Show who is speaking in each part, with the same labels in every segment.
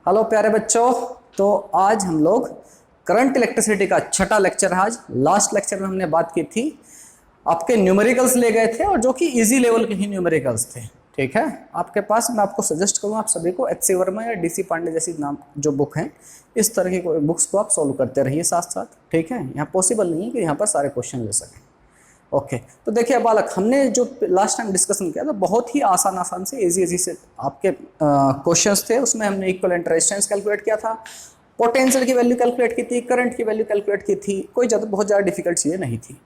Speaker 1: Hello प्यारे बच्चों। तो आज हम लोग करंट इलेक्ट्रिसिटी का छठा लेक्चर है। आज लास्ट लेक्चर में हमने बात की थी, आपके न्यूमेरिकल्स ले गए थे और जो कि इजी लेवल के ही न्यूमेरिकल्स थे। ठीक है, आपके पास मैं आपको सजेस्ट करूँ, आप सभी को एच सी वर्मा या डी सी पांडे जैसी नाम जो बुक हैं, इस तरह की बुक्स को आप सॉल्व करते रहिए साथ साथ। ठीक है, यहाँ पॉसिबल नहीं है कि यहाँ पर सारे क्वेश्चन ले सकें। ओके तो देखिए बालक, हमने जो लास्ट टाइम डिस्कशन किया था बहुत ही आसान से इजी से आपके क्वेश्चंस थे। उसमें हमने इक्विवेलेंट रेजिस्टेंस कैलकुलेट किया था, पोटेंशियल की वैल्यू कैलकुलेट की थी, करंट की वैल्यू कैलकुलेट की थी। कोई बहुत ज़्यादा डिफिकल्ट चीज़ें नहीं थी।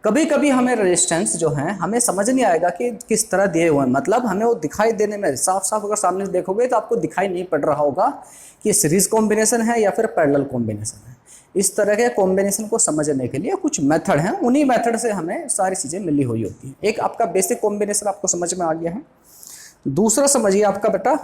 Speaker 1: कभी कभी हमें रेजिस्टेंस जो है हमें समझ नहीं आएगा कि किस तरह दिए हुए हैं, मतलब हमें वो दिखाई देने में साफ साफ अगर सामने से देखोगे तो आपको दिखाई नहीं पड़ रहा होगा कि सीरीज कॉम्बिनेशन है या फिर पैरेलल कॉम्बिनेशन है। इस तरह के कॉम्बिनेशन को समझने के लिए कुछ मेथड हैं, उन्हीं मेथड से हमें सारी चीज़ें मिली हुई होती हैं। एक आपका बेसिक कॉम्बिनेशन आपको समझ में आ गया है। दूसरा समझिए आपका बेटा,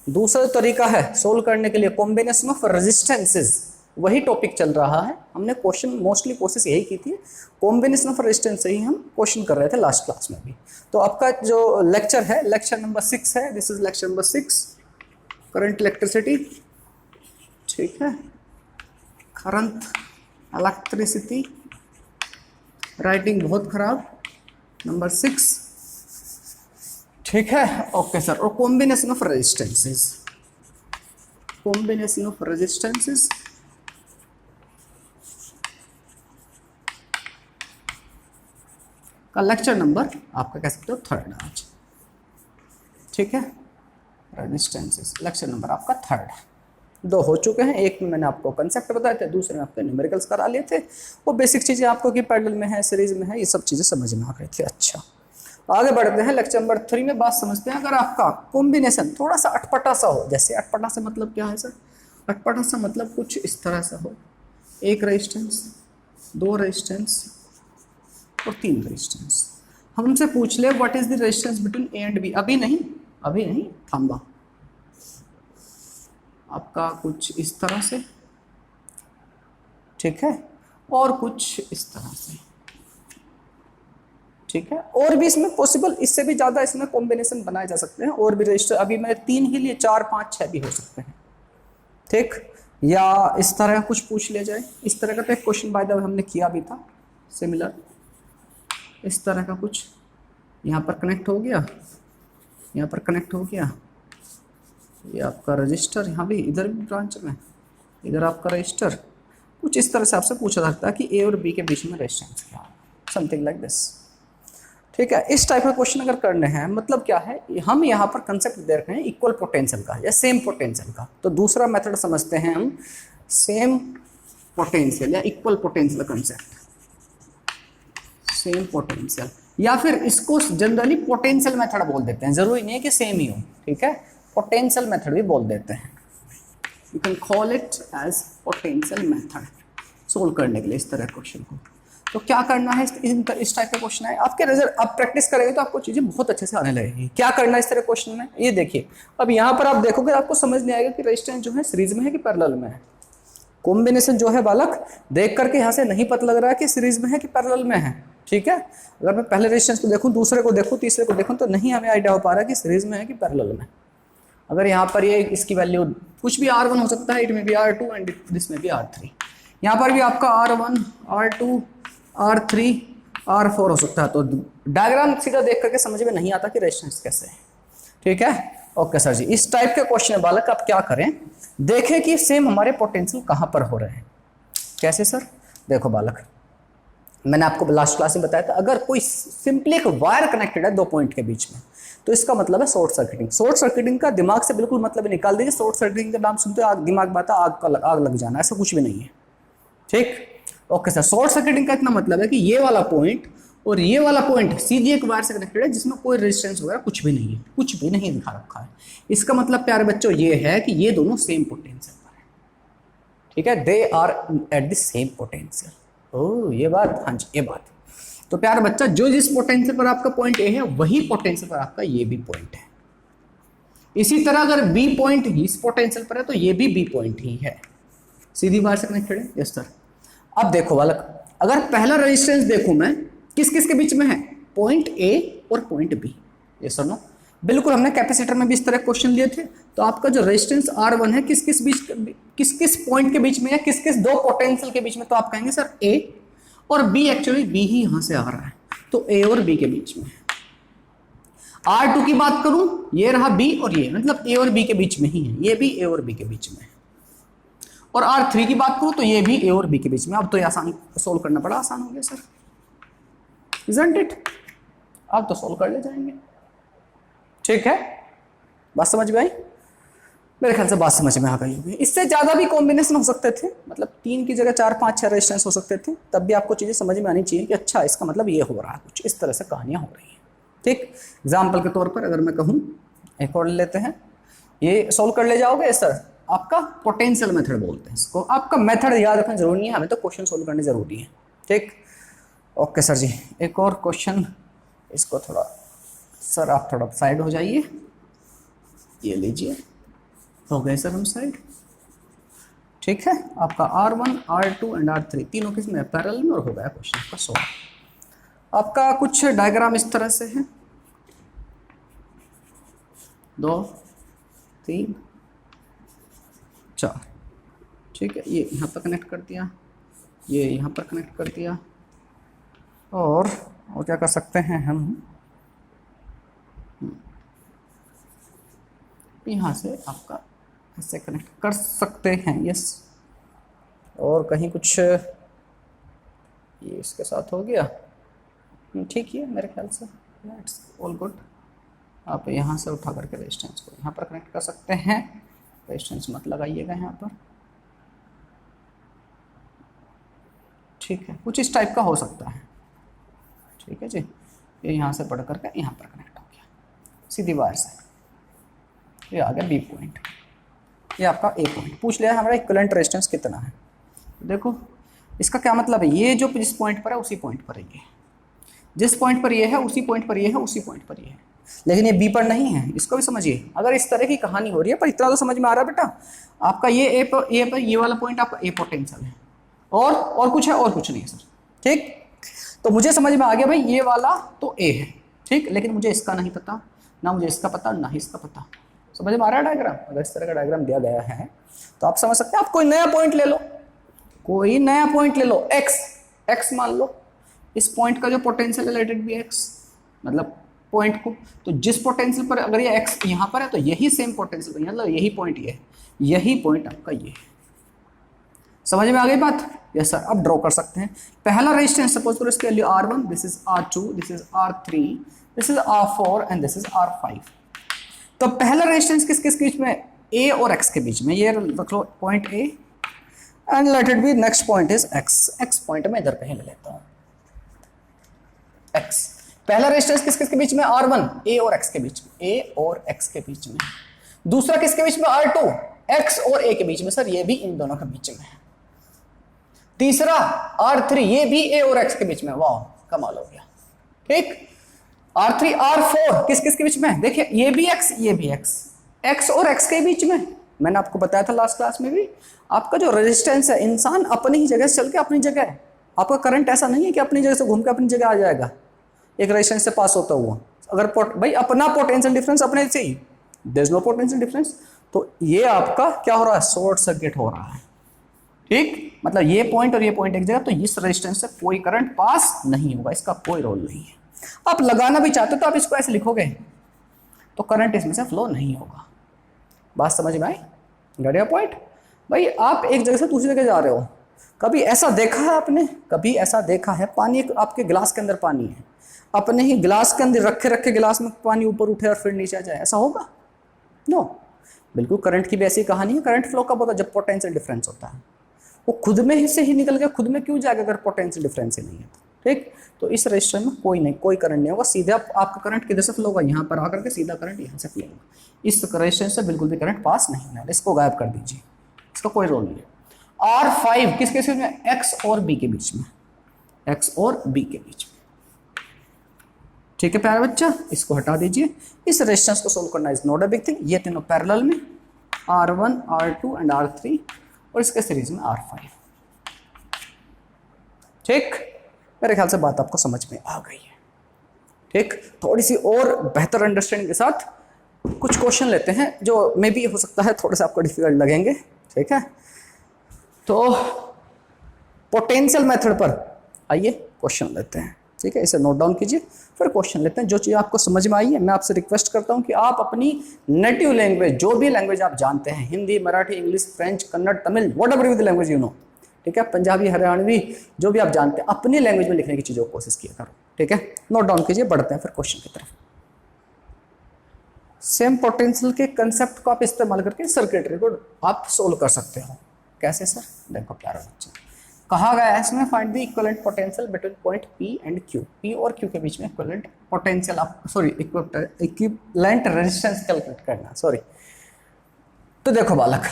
Speaker 1: दूसरा तरीका है सोल्व करने के लिए कॉम्बिनेशन ऑफ रेजिस्टेंसेज, वही टॉपिक चल रहा है। हमने क्वेश्चन मोस्टली कोशिश यही की थी, कॉम्बिनेशन ऑफ रेजिस्टेंस से ही हम क्वेश्चन कर रहे थे लास्ट क्लास में भी। तो आपका जो लेक्चर है लेक्चर नंबर 6 है, this is lecture number 6, current electricity. ठीक है, करंट इलेक्ट्रिसिटी, राइटिंग बहुत खराब, नंबर 6। ठीक है, ओके सर। और combination of resistances, combination of resistances का लेक्चर नंबर आपका कह सकते हो 3rd आज। ठीक है, रेजिस्टेंसेस लेक्चर नंबर आपका 3rd है। 2 हो चुके हैं, एक में मैंने आपको कंसेप्ट बताए थे, दूसरे में आपके न्यूमेरिकल्स करा लिए थे। वो बेसिक चीज़ें आपको कि पैरेलल में है, सीरीज में है, ये सब चीज़ें समझ में आ गई थी। अच्छा, आगे बढ़ते हैं लेक्चर नंबर 3 में। बात समझते हैं, अगर आपका कॉम्बिनेशन थोड़ा सा अटपटा सा हो, जैसे अटपटा से मतलब क्या है सर? अटपटा सा मतलब कुछ इस तरह से हो, 1 रेजिस्टेंस, 2 रेजिस्टेंस और 3 रेजिस्टेंस। हम उनसे पूछ ले what is the resistance between A and B. अभी नहीं थांबा, आपका कुछ इस तरह से, ठीक है, और कुछ इस तरह से। ठीक है, और भी इसमें पॉसिबल, इससे भी ज़्यादा इसमें कॉम्बिनेशन बनाए जा सकते हैं और भी रजिस्टर। अभी मैंने 3 ही लिए, 4, 5, 6 भी हो सकते हैं। ठीक, या इस तरह कुछ पूछ लिया जाए। इस तरह का तो एक क्वेश्चन बाय द वे हमने किया भी था सिमिलर, इस तरह का कुछ यहाँ पर कनेक्ट हो गया, यहाँ पर कनेक्ट हो गया, ये आपका रजिस्टर, यहाँ भी इधर भी ब्रांच में, इधर आपका रजिस्टर। कुछ इस तरह से आपसे पूछा जाता है कि ए और बी के बीच में रेजिस्टेंस क्या है, समथिंग लाइक दिस। ठीक है, इस टाइप का क्वेश्चन अगर करने हैं, मतलब क्या है, हम यहाँ पर कंसेप्ट दे रहे हैं इक्वल पोटेंशियल का या सेम पोटेंशियल का। तो दूसरा मेथड समझते हैं हम, सेम पोटेंशियल या equal potential concept, same potential, या फिर इसको जनरली पोटेंशियल मेथड बोल देते हैं। जरूरी नहीं है कि सेम ही हो, ठीक है, पोटेंशियल मेथड भी बोल देते हैं। You can call it as potential method solve करने के लिए इस तरह क्वेश्चन को। तो क्या करना है, इस टाइप का क्वेश्चन है आपके रिजल्ट, आप प्रैक्टिस करेंगे तो आपको चीज़ें बहुत अच्छे से आने लगेगी। क्या करना है इस तरह क्वेश्चन में, ये देखिए। अब यहाँ पर आप देखोगे आपको समझ नहीं आएगा कि रेजिस्टेंस जो है सीरीज में है कि पैरेलल में है। कॉम्बिनेशन जो है बालक, देख करके यहाँ से नहीं पता लग रहा है कि सीरीज में है कि पैरेलल में है। ठीक है, अगर मैं पहले रेजिस्टेंस को देखूँ, दूसरे को देखूँ, तीसरे को देखूँ, तो नहीं हमें आइडिया हो पा रहा है कि सीरीज में है कि पैरेलल में। अगर यहाँ पर ये इसकी वैल्यू कुछ भी R1 हो सकता है, इट में भी R2 एंड दिस में भी R3। यहाँ पर भी आपका R1, R2, R3, R4 हो सकता है। तो डायग्राम सीधा देख करके समझ में नहीं आता कि रेजिस्टेंस कैसे है। ठीक है, ओके सर जी। इस टाइप के क्वेश्चन है बालक, आप क्या करें, देखें कि सेम हमारे पोटेंशियल कहाँ पर हो रहे हैं। कैसे सर? देखो बालक, मैंने आपको लास्ट क्लास में बताया था, अगर कोई सिंपली एक वायर कनेक्टेड है 2 पॉइंट के बीच में, तो इसका मतलब है शॉर्ट सर्किटिंग। शॉर्ट सर्किटिंग का दिमाग से बिल्कुल मतलब निकाल दीजिए। शॉर्ट सर्किटिंग का नाम सुनते आग दिमाग में आता आग लग जाना, ऐसा कुछ भी नहीं है। ठीक, ओके सर। शॉर्ट सर्किटिंग का इतना मतलब है कि ये वाला पॉइंट और ये वाला पॉइंट सीधी एक वायर से कनेक्टेड है जिसमें कोई रेजिस्टेंस वगैरह कुछ भी नहीं है, कुछ भी नहीं दिखा रखा है। इसका मतलब प्यारे बच्चों ये है कि ये दोनों सेम पोटेंशियल पर है। ठीक है, they are at the same potential. Oh, ये बात, हाँ जी ये बात। तो प्यारे बच्चा, जो जिस पोटेंशियल पर आपका पॉइंट ए है वही पोटेंशियल पर आपका ये भी पॉइंट है। इसी तरह अगर बी पॉइंट इस पोटेंशियल पर है तो ये भी बी पॉइंट ही है, सीधी वायर से कनेक्टेड है। Yes sir. अब देखो बालक, अगर पहला रेजिस्टेंस देखूं मैं, किस किस के बीच में है, पॉइंट ए और point B. Yes sir no? बिल्कुल हमने कैपेसिटर में भी इस तरह क्वेश्चन लिए थे। तो आपका जो रेजिस्टेंस R1 है किस किस पॉइंट के बीच में या किस किस दो पोटेंशियल के बीच में, तो आप कहेंगे सर A और B, एक्चुअली B ही यहां से आ रहा है तो A और B के बीच में। R2 की बात करूं, ये रहा B और ये, मतलब A और B के बीच में ही है, ये भी A और B के बीच में। और R3 की बात करूं तो ये भी A और B के बीच में। अब तो ये आसान सोल्व करना बड़ा आसान हो गया सर, isn't it? अब तो सोल्व कर ले जाएंगे। ठीक है, बात समझ में आई? मेरे ख्याल से बात समझ में आ गई होगी। इससे ज्यादा भी कॉम्बिनेशन हो सकते थे, मतलब 3 की जगह 4 5 6 रेजिस्टेंस हो सकते थे, तब भी आपको चीजें समझ में आनी चाहिए कि अच्छा इसका मतलब ये हो रहा है, कुछ इस तरह से कहानियां हो रही हैं। ठीक, एग्जाम्पल के तौर पर अगर मैं कहूँ, एक और लेते हैं, ये सोल्व कर ले जाओगे सर, आपका पोटेंशियल मेथड बोलते हैं इसको। आपका मेथड याद रखना जरूरी नहीं है, हमें तो क्वेश्चन सोल्व करने जरूरी है। ठीक, ओके सर जी, एक और क्वेश्चन, इसको थोड़ा सर आप थोड़ा साइड हो जाइए, ये लीजिए, हो गए सर हम साइड। ठीक है, आपका R1 R2 एंड R3 तीनों किसमें पैरेलल में, और हो गया क्वेश्चन का सॉल्व। आपका कुछ डायग्राम इस तरह से है, 2 3 4, ठीक है, ये यहाँ पर कनेक्ट कर दिया, ये यहाँ पर कनेक्ट कर दिया, और क्या कर सकते हैं हम, यहाँ से आपका ऐसे कनेक्ट कर सकते हैं, यस। और कहीं कुछ ये इसके साथ हो गया, ठीक है मेरे ख्याल से, इट्स ऑल गुड। आप यहाँ से उठा करके रेजिस्टेंस को यहाँ पर कनेक्ट कर सकते हैं, रेजिस्टेंस मत लगाइएगा यहाँ पर। ठीक है, कुछ इस टाइप का हो सकता है। ठीक है जी, ये यहाँ से पढ़ करके यहाँ पर कनेक्ट हो गया सीधी वायर से, ये आ गया B पॉइंट, ये आपका A पॉइंट। पूछ लिया हमारा इक्विवेलेंट रेजिस्टेंस कितना है। देखो इसका क्या मतलब है, ये जो जिस पॉइंट पर है उसी पॉइंट पर है, ये जिस पॉइंट पर ये है उसी पॉइंट पर ये है, उसी पॉइंट पर ये है, लेकिन ये B पर नहीं है, इसको भी समझिए। अगर इस तरह की कहानी हो रही है, पर इतना तो समझ में आ रहा है बेटा, आपका ये A पर ये वाला पॉइंट आपका A पोटेंशियल है, और कुछ है, और कुछ नहीं है सर। ठीक, तो मुझे समझ में आ गया भाई ये वाला तो A है, ठीक, लेकिन मुझे इसका नहीं पता, ना मुझे इसका पता, ना ही इसका पता। समझ में आ रहा है डायग्राम? अगर इस तरह का डायग्राम दिया गया है तो आप समझ सकते हैं। आप कोई नया पॉइंट ले लो, कोई नया पॉइंट ले लो, x मान लो, इस पॉइंट का जो पोटेंशियल है लेट इट बी x, मतलब पॉइंट को, तो जिस पोटेंशियल पर अगर ये x यहाँ पर है तो यही सेम पोटेंशियल, मतलब यही पॉइंट ये है, यही पॉइंट आपका ये है। समझ में आ गई बात? Yes sir. अब ड्रॉ कर सकते हैं पहला रेजिस्टेंस, सपोज करो इसकी value R1, this is R2, this is R3, this is R4 and this is R5। तो पहला रेजिस्टेंस किस किस बीच में, A और X के बीच में, ये रख लो point A and let it be next point is X point में इधर कहीं ले लेता हूं, X। पहला रेजिस्टेंस किस किस के बीच में, R1 A और X के बीच में, A और X के बीच में। दूसरा किसके बीच में, R2 X और A के बीच में, सर ये भी इन दोनों के बीच में है। तीसरा R3, ये भी A और X के बीच में, वाह कमाल हो गया। ठीक, R3 R4 किस किस के बीच में, देखिए ये भी X, ये भी X और X के बीच में। मैंने आपको बताया था लास्ट क्लास में भी, आपका जो रेजिस्टेंस है, इंसान अपनी ही जगह से चल के अपनी जगह है, आपका करंट ऐसा नहीं है कि अपनी जगह से घूम के अपनी जगह आ जाएगा एक रेजिस्टेंस से पास होता हुआ। अगर भाई अपना पोटेंशियल डिफरेंस अपने से ही, there is no potential difference, तो ये आपका क्या हो रहा है, शॉर्ट सर्किट हो रहा है। ठीक, मतलब ये पॉइंट और ये पॉइंट एक जगह, तो इस रेजिस्टेंस से कोई करंट पास नहीं होगा, इसका कोई रोल नहीं है। आप लगाना भी चाहते हो तो आप इसको ऐसे लिखोगे तो करंट इसमें से फ्लो नहीं होगा। बात समझ में आई? Got your point? भाई आप एक जगह से दूसरी जगह जा रहे हो, कभी ऐसा देखा है आपने, कभी ऐसा देखा है पानी आपके गिलास के अंदर पानी है, अपने ही गिलास के अंदर रखे रखे गिलास में पानी ऊपर उठे और फिर नीचे आ जाए, ऐसा होगा? नो। बिल्कुल करंट की भी ऐसी कहानी है। करंट फ्लो कब होता है, जब पोटेंशियल डिफरेंस होता है। वो खुद में से ही निकल गया, खुद में क्यों जाएगा अगर पोटेंशियल डिफरेंस ही नहीं है तो। ठीक, तो इस रजिस्टर में कोई करंट नहीं होगा, सीधा आपका करंट किधर से फ्लो होगा, यहाँ पर आकर के सीधा करंट यहाँ से फ्लो होगा। इस रजिस्टर से बिल्कुल भी करंट पास नहीं होना है, इसको गायब कर दीजिए, इसका कोई रोल नहीं है। R5 किसके बीच में, X और B के बीच में, X और B के बीच में। ठीक है प्यारा बच्चा, इसको हटा दीजिए। इस रेजिस्टेंस को सोल्व करना is not a big thing. ये तीनों पैरेलल में, R1 R2 एंड R3, और इसके सीरीज में R5। ठीक, मेरे ख्याल से बात आपको समझ में आ गई है। ठीक, थोड़ी सी और बेहतर अंडरस्टैंडिंग के साथ कुछ क्वेश्चन लेते हैं जो मे बी हो सकता है थोड़े से आपको डिफिकल्ट लगेंगे। ठीक है, तो पोटेंशियल मेथड पर आइए क्वेश्चन लेते हैं। ठीक है, इसे नोट डाउन कीजिए, फिर क्वेश्चन लेते हैं। जो चीज़ आपको समझ में आई है, मैं आपसे रिक्वेस्ट करता हूं कि आप अपनी नेटिव लैंग्वेज, जो भी लैंग्वेज आप जानते हैं, Hindi, Marathi, English, French, Kannada, Tamil, what ever the language you know, ठीक है, पंजाबी, हरियाणवी, जो भी आप जानते हैं, अपनी लैंग्वेज में लिखने की चीज़ों को कोशिश किया करो। ठीक है, नोट डाउन कीजिए, बढ़ते हैं फिर क्वेश्चन की तरफ। सेम पोटेंशियल के कंसेप्ट को आप इस्तेमाल करके सर्किटरी को आप सोल्व कर सकते हो। कैसे सर? देखो प्यारा बच्चा, कहा गया है इसमें find the equivalent potential between point P and Q। P और Q के बीच में इक्विवेलेंट पोटेंशियल आप इक्विवेलेंट रेजिस्टेंस कैलकुलेट करना। सॉरी, तो देखो बालक,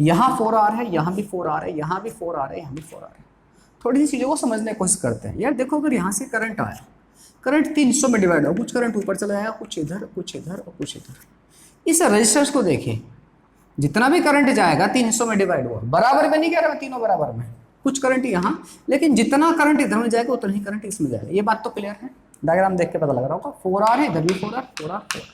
Speaker 1: यहाँ 4R है, यहाँ भी 4R है, यहाँ भी 4R है, यहाँ भी 4R है। थोड़ी सी चीज़ों को समझने की कोशिश करते हैं। यार देखो, अगर यहाँ से करंट आया, करंट 3 हिस्सों में डिवाइड हो, कुछ करंट ऊपर चला आया, कुछ इधर, कुछ इधर और कुछ इधर। इस रेजिस्टेंस को देखिए, जितना भी करंट जाएगा 3 हिस्सों में डिवाइड हुआ, बराबर में नहीं कह रहा मैं, तीनों बराबर में, कुछ करंट यहाँ, लेकिन जितना करंट इधर में जाएगा उतना ही करंट इसमें जाएगा। ये बात तो क्लियर है, डायग्राम देख के पता लग रहा होगा। 4R है, इधर भी 4R, 4R, 4R।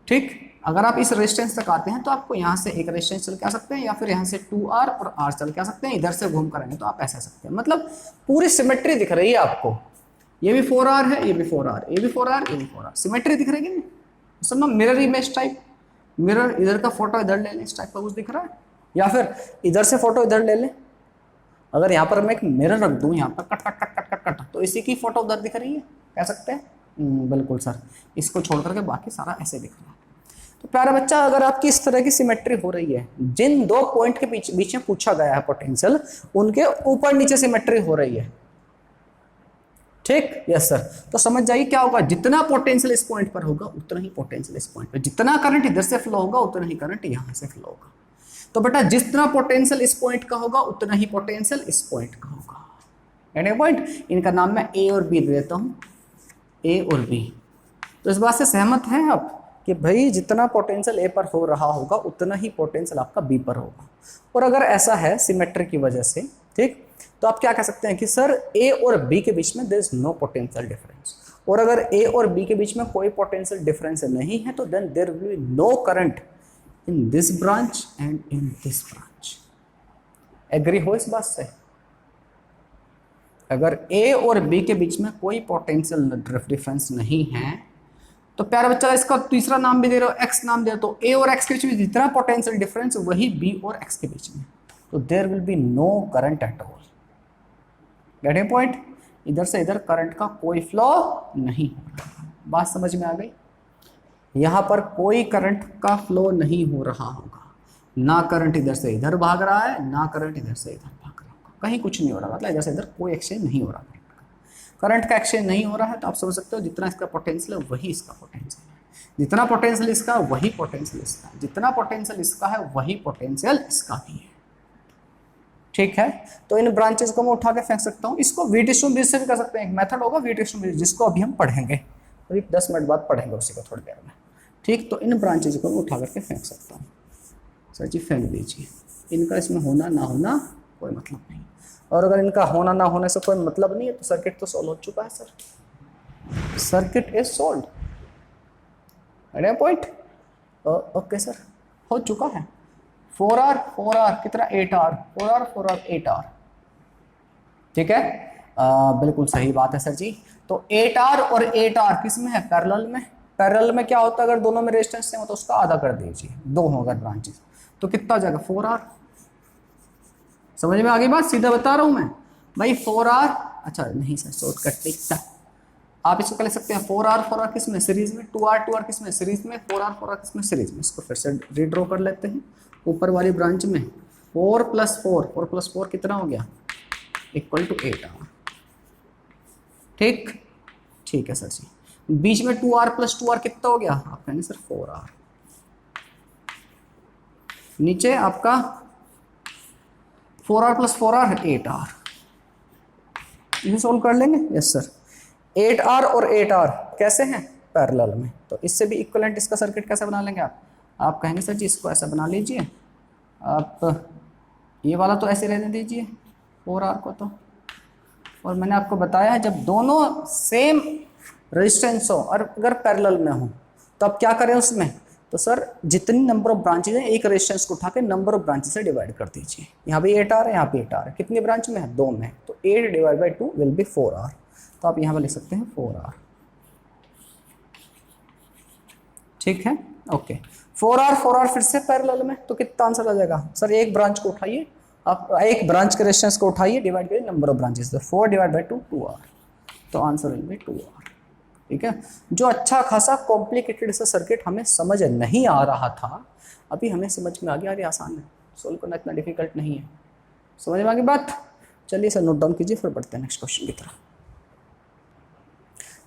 Speaker 1: ठीक, अगर आप इस रेजिस्टेंस तक आते हैं तो आपको यहाँ से एक रेजिस्टेंस चल के आ सकते हैं, या फिर यहाँ से 2R और R चल के आ सकते हैं। इधर से घूम कर आएंगे तो आप ऐसे आ सकते हैं। मतलब पूरी सिमेट्री दिख रही है आपको। ये भी 4R है, ये भी 4R, ये भी 4R, ये भी 4R, सिमेट्री दिख रही है कि सब ना, मिरर इमेज टाइप। मिरर, इधर का फोटो इधर ले लें, इस टाइप का कुछ दिख रहा है, या फिर इधर से फोटो इधर ले लें। अगर यहाँ पर मैं एक मिरर रख दूँ यहाँ पर, cut cut cut cut cut cut, तो इसी की फोटो उधर दिख रही है, कह सकते हैं। बिल्कुल सर, इसको छोड़ करके बाकी सारा ऐसे दिख रहा है। तो प्यारा बच्चा, अगर आपकी इस तरह की सिमेट्री हो रही है, जिन दो पॉइंट के बीच में पूछा गया है पोटेंशियल, उनके ऊपर नीचे सिमेट्री हो रही है। ठीक, यस सर। तो समझ जाइए क्या होगा, जितना पोटेंशियल इस पॉइंट पर होगा उतना ही पोटेंशियल इस पॉइंट पर, जितना करंट इधर से फ्लो होगा उतना ही करंट यहां से फ्लो होगा। तो बेटा, जितना पोटेंशियल इस पॉइंट का होगा उतना ही पोटेंशियल इस पॉइंट का होगा। एंड पॉइंट, इनका नाम मैं ए और बी दे देता हूं, ए और बी। तो इस बात से सहमत हैं आप कि भाई जितना पोटेंशियल ए पर हो रहा होगा उतना ही पोटेंशियल आपका बी पर होगा। और अगर ऐसा है सिमेट्री की वजह से, ठीक, तो आप क्या कह सकते हैं कि सर ए और बी के बीच में there is no potential difference. और अगर ए और बी के बीच में कोई पोटेंशियल डिफरेंस नहीं है तो then there will be no current in this branch and in this branch. Agree हो इस बात से? अगर ए और बी के बीच में कोई पोटेंशियल डिफरेंस नहीं है तो प्यारा बच्चा, इसका तीसरा नाम भी दे रहे हो, एक्स नाम दे रहे हो, तो ए और एक्स के बीच में जितना पोटेंशियल डिफरेंस वही बी और एक्स के बीच में, तो there will be no current at all. Getting point? इधर से इधर करंट का कोई फ्लो नहीं हो रहा। बात समझ में आ गई? यहाँ पर कोई करंट का फ्लो नहीं हो रहा होगा, ना करंट इधर से इधर भाग रहा है, ना करंट इधर से इधर भाग रहा होगा, कहीं कुछ नहीं हो रहा, मतलब इधर से इधर कोई एक्सचेंज नहीं हो रहा। करंट का एक्सचेंज नहीं हो रहा है तो आप समझ सकते हो जितना इसका पोटेंशियल है वही इसका पोटेंशियल है, जितना पोटेंशियल इसका वही पोटेंशियल इसका है, जितना पोटेंशियल इसका है वही पोटेंशियल इसका भी है। ठीक है, तो इन ब्रांचेस को मैं उठा के फेंक सकता हूँ। इसको वीट ब्रिज से भी कर सकते हैं, एक मेथड होगा वीट ब्रिज जिसको अभी हम पढ़ेंगे, अभी 10 मिनट बाद पढ़ेंगे उसी को थोड़ी देर में। ठीक, तो इन ब्रांचेज को मैं उठा करके फेंक सकता हूँ। सर जी फेंक दीजिए, इनका इसमें होना ना होना कोई मतलब नहीं, और अगर इनका होना ना होने से कोई मतलब नहीं है तो सर्किट तो सॉल्व हो चुका है sir, circuit is solved. Point? Okay sir, हो चुका है। 4R 4R कितना 8R, 4R 4R 8R। ठीक है, बिल्कुल सही बात है सर जी। तो 8R और 8R किस में है? पैरेलल में। पैरेलल में क्या होता है, अगर दोनों में रेजिस्टेंस सेम हो तो उसका आधा कर दीजिए, दो हो अगर ब्रांचेस तो कितना हो जाएगा 4R। समझ में आ गई बात? सीधा बता रहा हूं मैं भाई। 4R, अच्छा नहीं सर शॉर्टकट दिखता, आप इसको कर सकते हैं 4R किस में? सीरीज में। 2R किस में? सीरीज में। 4R किस में? सीरीज में। इसको फिर से रीड्रॉ कर लेते हैं ऊपर वाली ब्रांच में। 4 + 4 कितना हो गया? Equal to 8R। ठीक, ठीक है सर जी। बीच में 2R + 2R कितना हो गया? आप कहेंगे सर 4R। नीचे आपका 4R + 4R 8R। इसे सोल्व कर लेंगे? Yes sir. 8R और 8R कैसे हैं? पैरेलल में। तो इससे भी इक्विवेलेंट इसका सर्किट कैसे बना लेंगे आप कहेंगे सर जी इसको ऐसा बना लीजिए आप, ये वाला तो ऐसे रहने दीजिए 4R को तो। और मैंने आपको बताया है जब दोनों सेम रेजिस्टेंस हो और अगर पैरेलल में हो तो अब क्या करें उसमें, तो सर जितनी नंबर ऑफ ब्रांचेज हैं एक रेजिस्टेंस को उठा के नंबर ऑफ ब्रांचेज से डिवाइड कर दीजिए। यहाँ पे 8 R है, यहाँ पे 8 R है, कितनी ब्रांच में है, 2 में, तो 8 divide by 2 will be 4 R। तो आप यहाँ पे लिख सकते हैं 4 R, ठीक है, ओके। 4 R फिर से पैरेलल में, तो कितना आंसर आ जाएगा सर, एक ब्रांच को उठाइए आप, एक ब्रांच के रेजिस्टेंस को उठाइए, डिवाइड करिए नंबर ऑफ ब्रांचेस, तो 4 डिवाइड बाई 2 2 R, तो आंसर विल बी 2 R, ठीक है। जो अच्छा खासा कॉम्प्लिकेटेड सा सर्किट हमें समझ नहीं आ रहा था, अभी हमें समझ में आ गया, अरे आसान है, सोल्व करना इतना डिफिकल्ट नहीं है, समझ में आ गई बात। चलिए सर नोट डाउन कीजिए, फिर बढ़ते हैं नेक्स्ट क्वेश्चन की तरफ।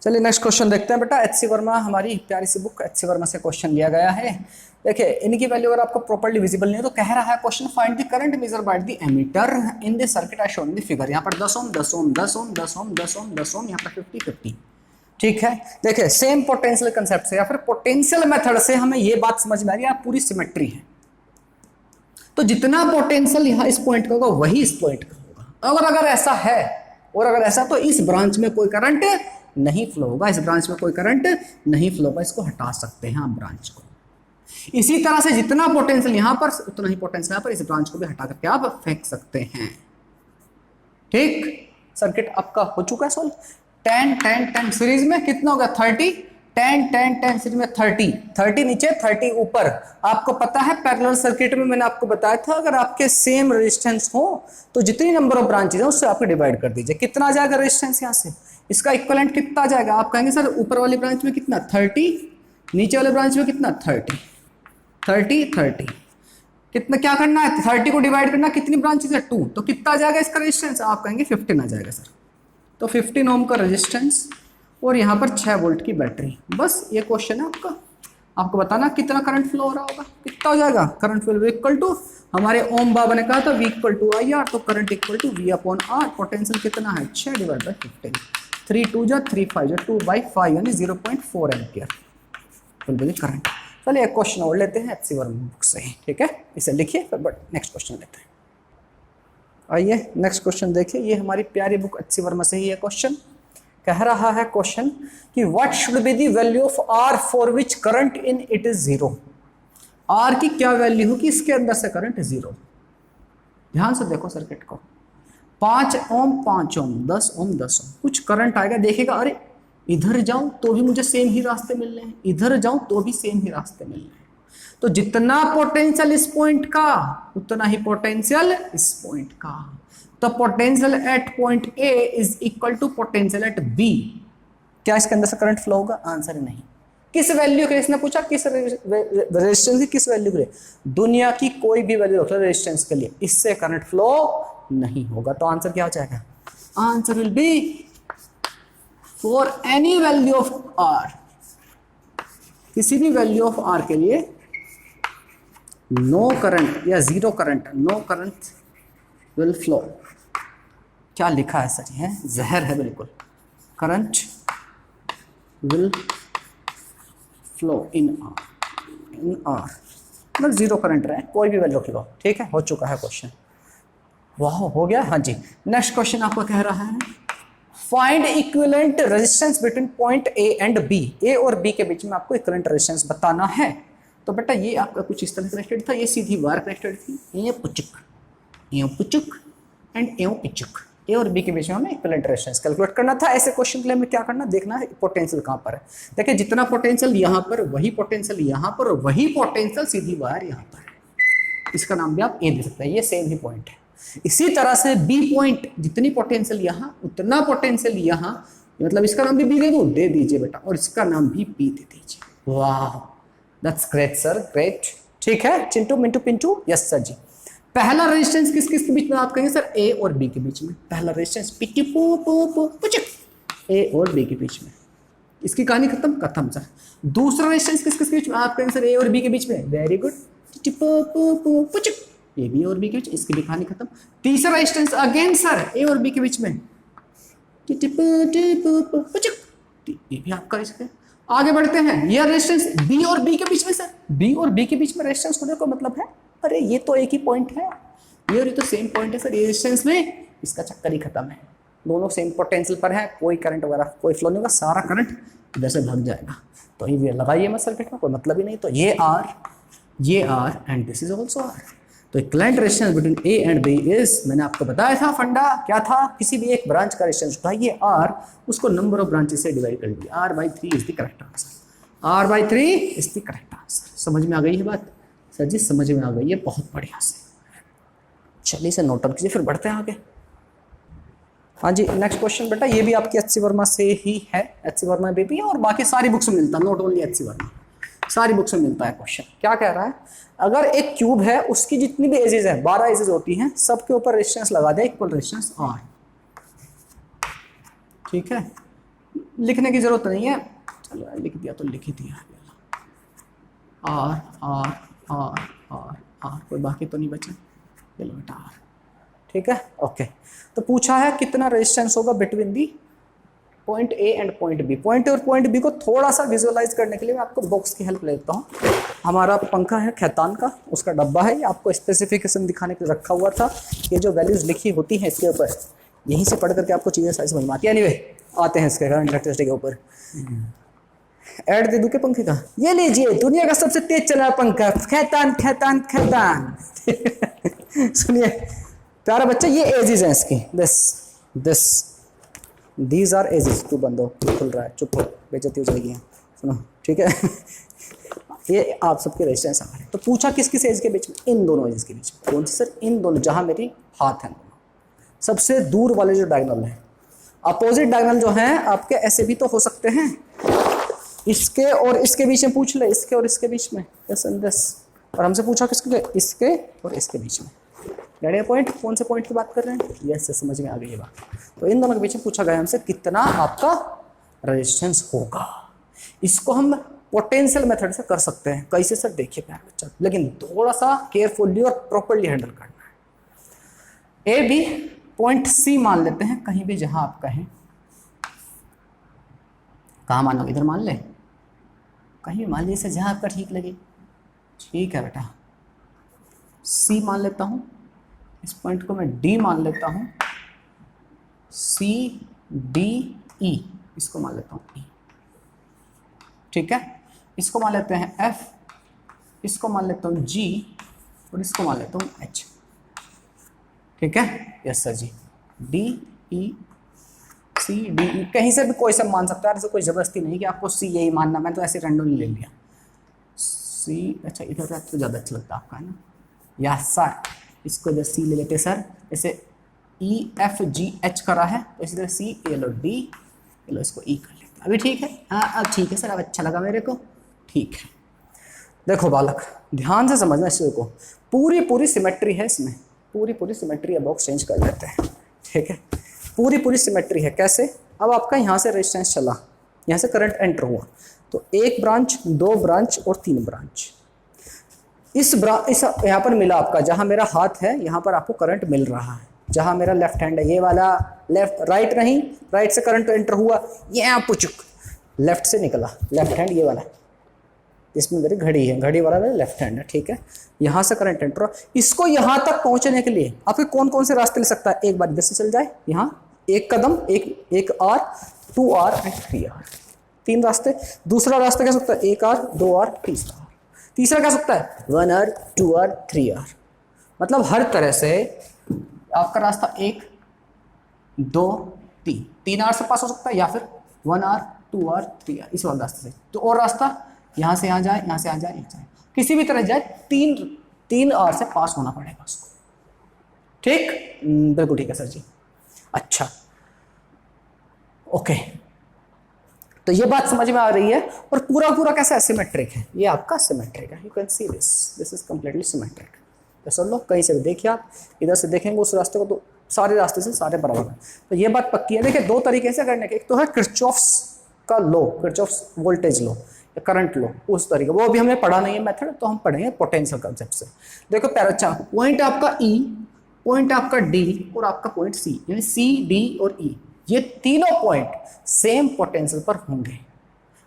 Speaker 1: चलिए नेक्स्ट क्वेश्चन देखते हैं बेटा। एच.सी. वर्मा, हमारी प्यारी सी बुक एच.सी. वर्मा से क्वेश्चन लिया गया है। देखिए इनकी वैल्यू अगर आपको प्रॉपर्ली विजिबल नहीं है तो कह रहा है question, find the current measure by the ammeter in the circuit as shown in the figure. यहाँ पर 10 ओम 10 ओम 10 ओम 10 ओम 10 ओम 10 ओम, यहाँ पर 50-50, ठीक है। देखिए सेम पोटेंशियल कंसेप्ट से या फिर पोटेंशियल मेथड से हमें ये बात समझ में आ रही है, पूरी सिमेट्री है, तो जितना पोटेंशियल यहाँ इस पॉइंट का होगा वही इस पॉइंट का होगा। अगर ऐसा है और अगर ऐसा, तो इस ब्रांच में कोई करंट नहीं फ्लो होगा, इस ब्रांच में कोई करंट नहीं फ्लो होगा, इसको हटा सकते हैं आप ब्रांच को। इसी तरह से जितना पोटेंशियल यहां पर उतना ही पोटेंशियल यहां पर, इस ब्रांच को भी हटा करके आप फेंक सकते हैं, ठीक। सर्किट आपका हो चुका है सोल्व। 10 10 10 सीरीज में कितना होगा 30, 10 10 10 सीरीज में 30, 30 नीचे 30 ऊपर। आपको पता है पैरेलल सर्किट में मैंने आपको बताया था, अगर आपके सेम रेजिस्टेंस हो तो जितनी नंबर ऑफ ब्रांचेज है उससे आपको डिवाइड कर दीजिए। कितना आ जाएगा रेजिस्टेंस यहाँ से, इसका इक्विवेलेंट कितना आ जाएगा, आप कहेंगे सर ऊपर वाली ब्रांच में कितना 30, नीचे वाले ब्रांच में कितना 30 30 30, कितना क्या करना है 30 को डिवाइड करना, कितनी ब्रांचेज है 2, तो कितना आ जाएगा इसका रेजिस्टेंस, आप कहेंगे 15 आ जाएगा सर। तो 15 ओम का रेजिस्टेंस और यहाँ पर 6 वोल्ट की बैटरी, बस ये क्वेश्चन है आपका। आपको बताना कितना करंट फ्लो हो रहा होगा, कितना हो जाएगा करंट फ्लो इक्वल टू, हमारे ओम बाबा ने कहा था V equal to I R, तो current equal to V upon R. Potential कितना है 6 डिवाइड बाई 15, 3 2 जा 3 5 जा 2/5 यानी 0.4 एम्पियर विल करंट। चलिए एक क्वेश्चन और लेते हैं एच.सी. वर्मा बुक से, ठीक है, इसे लिखिए फिर नेक्स्ट क्वेश्चन लेते हैं। आइए नेक्स्ट क्वेश्चन देखिए, ये हमारी प्यारी बुक एच.सी. वर्मा से ही है क्वेश्चन। कह रहा है क्वेश्चन कि what should be the value of R for which current in it is 0। R की क्या वैल्यू हो कि इसके अंदर से करंट 0। ध्यान से देखो सर्किट को, 5 ओम 5 ओम 10 ओम 10 ओम, कुछ करंट आएगा, देखेगा अरे इधर जाऊं तो भी मुझे सेम ही रास्ते मिल रहे हैं, इधर जाऊं तो भी सेम ही रास्ते मिल रहे हैं। तो जितना पोटेंशियल इस पॉइंट का उतना ही पोटेंशियल इस पॉइंट का। तो potential at point A is equal to potential at B. क्या इसके अंदर से करंट फ्लो होगा, आंसर नहीं। किस वैल्यू के लिए इसने पूछा, किस रेजिस्टेंस की किस वैल्यू के लिए, दुनिया की कोई भी वैल्यू रख लो रेजिस्टेंस के लिए, इससे करंट फ्लो नहीं होगा। तो आंसर क्या हो जाएगा, answer will be for any value of R, किसी भी वैल्यू ऑफ आर के लिए नो करंट या 0 current, no current will flow. क्या लिखा है सर, ये जहर है बिल्कुल। Current will flow in R मतलब 0 करंट रहे, कोई भी वैल्यू लो, ठीक है। हो चुका है क्वेश्चन, वाह हो गया, हाँ जी। नेक्स्ट क्वेश्चन आपको कह रहा है find equivalent resistance between point A and B. A और बी के बीच में आपको इक्विवेलेंट रेजिस्टेंस बताना है। तो बेटा ये आपका कुछ इस तरह कनेक्टेड था, ये सीधी वायर कनेक्टेड थी, ये पुचुक एंड एव पिचुक। ए और बी के बीच में हमें इक्विवेलेंट रेजिस्टेंस कैलकुलेट करना था। ऐसे क्वेश्चन के लिए हमें क्या करना, देखना है पोटेंशियल कहाँ पर है। देखिए जितना पोटेंशियल यहाँ पर वही पोटेंशियल यहाँ पर, वही पोटेंशियल सीधी वायर यहाँ पर है। इसका नाम भी आप ए दे सकते हैं, ये सेम ही पॉइंट है। इसी तरह से बी पॉइंट, जितनी पोटेंशियल यहाँ उतना पोटेंशियल यहाँ, मतलब इसका नाम भी बी दे दूँ, दे दीजिए बेटा, और इसका नाम भी बी दे दीजिए। वाह दैट्स ग्रेट सर, ग्रेट, ठीक है। चिंटू मिंटू पिंटू, यस सर जी। पहला रेजिस्टेंस किस किस के बीच में, आप कहेंगे सर ए और बी के बीच में। पहला रेजिस्टेंस पिटी पू पू पू पुचक, ए और बी के बीच में, इसकी कहानी खत्म सर। दूसरा रेजिस्टेंस किस किस के बीच में, आप कहेंगे सर ए और बी के बीच में, वेरी गुड, पिटी पू पू पू पुचक, ए बी और बी के बीच, इसकी भी कहानी खत्म। तीसरा रेजिस्टेंस अगेन सर ए और बी के बीच में, टिटी पू टिपू पू पुचक, ये भी आपका इसके। आगे बढ़ते हैं, यह रेजिस्टेंस बी और बी के बीच में सर, बी और बी के बीच में रेजिस्टेंस होने का मतलब है अरे ये तो एक ही पॉइंट है, ये और ये तो सेम पॉइंट है सर, ये रेजिस्टेंस में इसका चक्कर ही खत्म है। दोनों सेम पोटेंशियल पर है, कोई करंट वगैरह कोई फ्लो नहीं होगा, सारा करंट इधर से भाग जाएगा। तो ये लगाइए मत सर्किट में, कोई मतलब ही नहीं। तो ये R and this is also R। तो equivalent resistance between A and B is, मैंने आपको बताया था फंडा क्या था, किसी भी एक ब्रांच का रेजिस्टेंस उठाइए R, उसको नंबर ऑफ ब्रांचेस से डिवाइड कर दीजिए, R/3 is the correct answer. R/3 is the correct answer. समझ में आ गई है बात सर जी? समझ में आ गई है, बहुत बढ़िया से। चलिए से नोट डाउन कीजिए, फिर बढ़ते हैं आगे। हाँ जी, नेक्स्ट क्वेश्चन बेटा, ये भी आपकी एच सी वर्मा से ही है, एच सी वर्मा बेबी है, और बाकी सारी बुक्स में मिलता है, not only H C Verma, सारी बुक्स में मिलता है क्वेश्चन। क्या कह रहा है, अगर एक क्यूब है, उसकी जितनी भी एजेस है, 12 एजेस होती हैं, सबके ऊपर रेजिस्टेंस लगा दे इक्वल रेजिस्टेंस R। ठीक है, लिखने की जरूरत नहीं है, चलो लिख दिया तो लिख ही दिया, R R R R R, कोई बाकी तो नहीं बचा, चलो बेटा R। ठीक है, ओके। तो पूछा है कितना रेजिस्टेंस होगा between the point A and point B. Point A और पॉइंट बी को थोड़ा सा विजुअलाइज करने के लिए मैं आपको बॉक्स की हेल्प लेता हूँ। हमारा पंखा है खैतान का, उसका डब्बा है, ये आपको स्पेसिफिकेशन दिखाने के लिए रखा हुआ था। ये जो वैल्यूज लिखी होती हैं इसके ऊपर, यहीं से पढ़ करके आपको चीज़ें सारी समझ में आती है। एनीवे, आते हैं इसके करंट इलेक्ट्रिसिटी के ऊपर। ऐड दे दूं के पंखे का, ये लीजिए दुनिया का सबसे तेज चला पंखा, खैतान खैतान खैतान। सुनिए प्यारा बच्चा, ये एजेस हैं इसकी, दिस दीज आर एजेस। तू बंदो, खुल रहा है, चुप हो, बेइज्जती हो जाएगी। सुनो, ठीक है। ये आप सबके रेजिस्टेंस आ रहे हैं। तो पूछा किस किस एज के बीच में, इन दोनों एजेस के बीच में। कौन सी सर? इन दोनों, जहां मेरी हाथ है दोनों, सबसे दूर वाले जो डायगोनल है। अपोजिट डायगोनल जो हैं आपके ऐसे भी तो हो सकते हैं, इसके और इसके बीच में पूछ ले, इसके और इसके बीच में, यस एंड दिस। और हमसे पूछा किसके, इसके और इसके बीच में। डैडी पॉइंट, कौन से पॉइंट की बात कर रहे हैं? यस, समझ में आ गई ये बात। तो इन दोनों के बीच में पूछा गया हमसे कितना आपका रेजिस्टेंस होगा। इसको हम पोटेंशियल मेथड से कर सकते हैं। कैसे सर? देखिए प्यारे बच्चा, लेकिन थोड़ा सा केयरफुली और प्रॉपर्ली हैंडल करना है। ए बी पॉइंट सी मान लेते हैं, कहीं भी जहां आप कहें। कहाँ मानो? इधर मान ले, कहीं मान लीजिए से जहां आपका ठीक लगे। ठीक है बेटा, सी मान लेता हूं, इस पॉइंट को मैं डी मान लेता हूं, सी डी ई, इसको मान लेता हूं ई। ठीक है, इसको मान लेते हैं एफ, इसको मान लेता हूं जी, और इसको मान लेता हूं एच। ठीक है, yes sir ji, D E C D E, कहीं से भी कोई सब मान सकता है, ऐसे कोई जबरदस्ती नहीं कि आपको सी यही मानना। मैं तो ऐसे रैंडमली ले लिया सी। अच्छा, इधर तो ज़्यादा अच्छा लगता है आपका, है ना? या सर, इसको इधर सी ले लेते सर, जैसे ई एफ जी एच करा है, तो इसी तरह सी ए लो डी, लो इसको ई कर लेते हैं। अभी ठीक है? हाँ अब ठीक है सर, अब अच्छा लगा मेरे को। ठीक है, देखो बालक, ध्यान से समझना इस चीज़ को, पूरी सिमेट्री है इसमें, पूरी सिमेट्री है। बॉक्स चेंज कर लेते हैं। ठीक है, पूरी सिमेट्री है। कैसे? अब आपका यहाँ से रेजिस्टेंस चला, यहाँ से करंट एंटर हुआ, तो एक ब्रांच, दो ब्रांच और तीन ब्रांच। इस यहाँ पर मिला आपका, जहाँ मेरा हाथ है यहाँ पर आपको करंट मिल रहा है। जहाँ मेरा लेफ्ट हैंड है, ये वाला लेफ्ट, राइट नहीं, राइट से करंट एंटर हुआ, ये यहाँ पुचुक लेफ्ट से निकला, लेफ्ट हैंड ये वाला, इसमें मेरी घड़ी है, घड़ी वाला मेरा लेफ्ट हैंड है। ठीक है, यहाँ से करंट एंटर हुआ, इसको यहाँ तक पहुँचने के लिए आपके कौन कौन से रास्ते ले सकता है? एक बार इधर से चल जाए, यहाँ एक कदम, एक आर, 2 आर एंड 3 आर, तीन रास्ते। दूसरा रास्ता क्या सकता है? 1 आर, 2 आर, तीसरा आर। तीसरा क्या सकता है? 1 आर, 2 आर, 3 आर। मतलब हर तरह से आपका रास्ता 1 2 3, 3 आर से पास हो सकता है, या फिर 1 आर, 2 आर, 3 आर, इस वाले रास्ते से। तो और रास्ता यहाँ से यहाँ जाए, यहाँ से यहाँ जाए, किसी भी तरह जाए, 3 आर से पास होना पड़ेगा उसको। ठीक, बिल्कुल ठीक है सर जी। अच्छा, ओके, तो ये बात समझ में आ रही है। और पूरा कैसा सिमेट्रिक है, ये आपका सिमेट्रिक है। You can see this is completely symmetric. तो सुन लो, कहीं से भी देखिए, आप इधर से देखेंगे उस रास्ते को, तो सारे रास्ते से सारे बराबर हैं। तो ये बात पक्की है। देखिए, दो तरीके से करने के, एक तो है किरचॉफ्स का लॉ, किरचॉफ्स वोल्टेज लॉ या करंट लॉ, उस तरीके, वो अभी हमने पढ़ा नहीं है मेथड, तो हम पढ़ेंगे पोटेंशियल कंसेप्ट से। देखो प्यारा अच्छा, पॉइंट आपका ई, पॉइंट आपका डी और आपका पॉइंट सी, यानी सी डी और ई, ये तीनों पॉइंट सेम पोटेंशियल पर होंगे।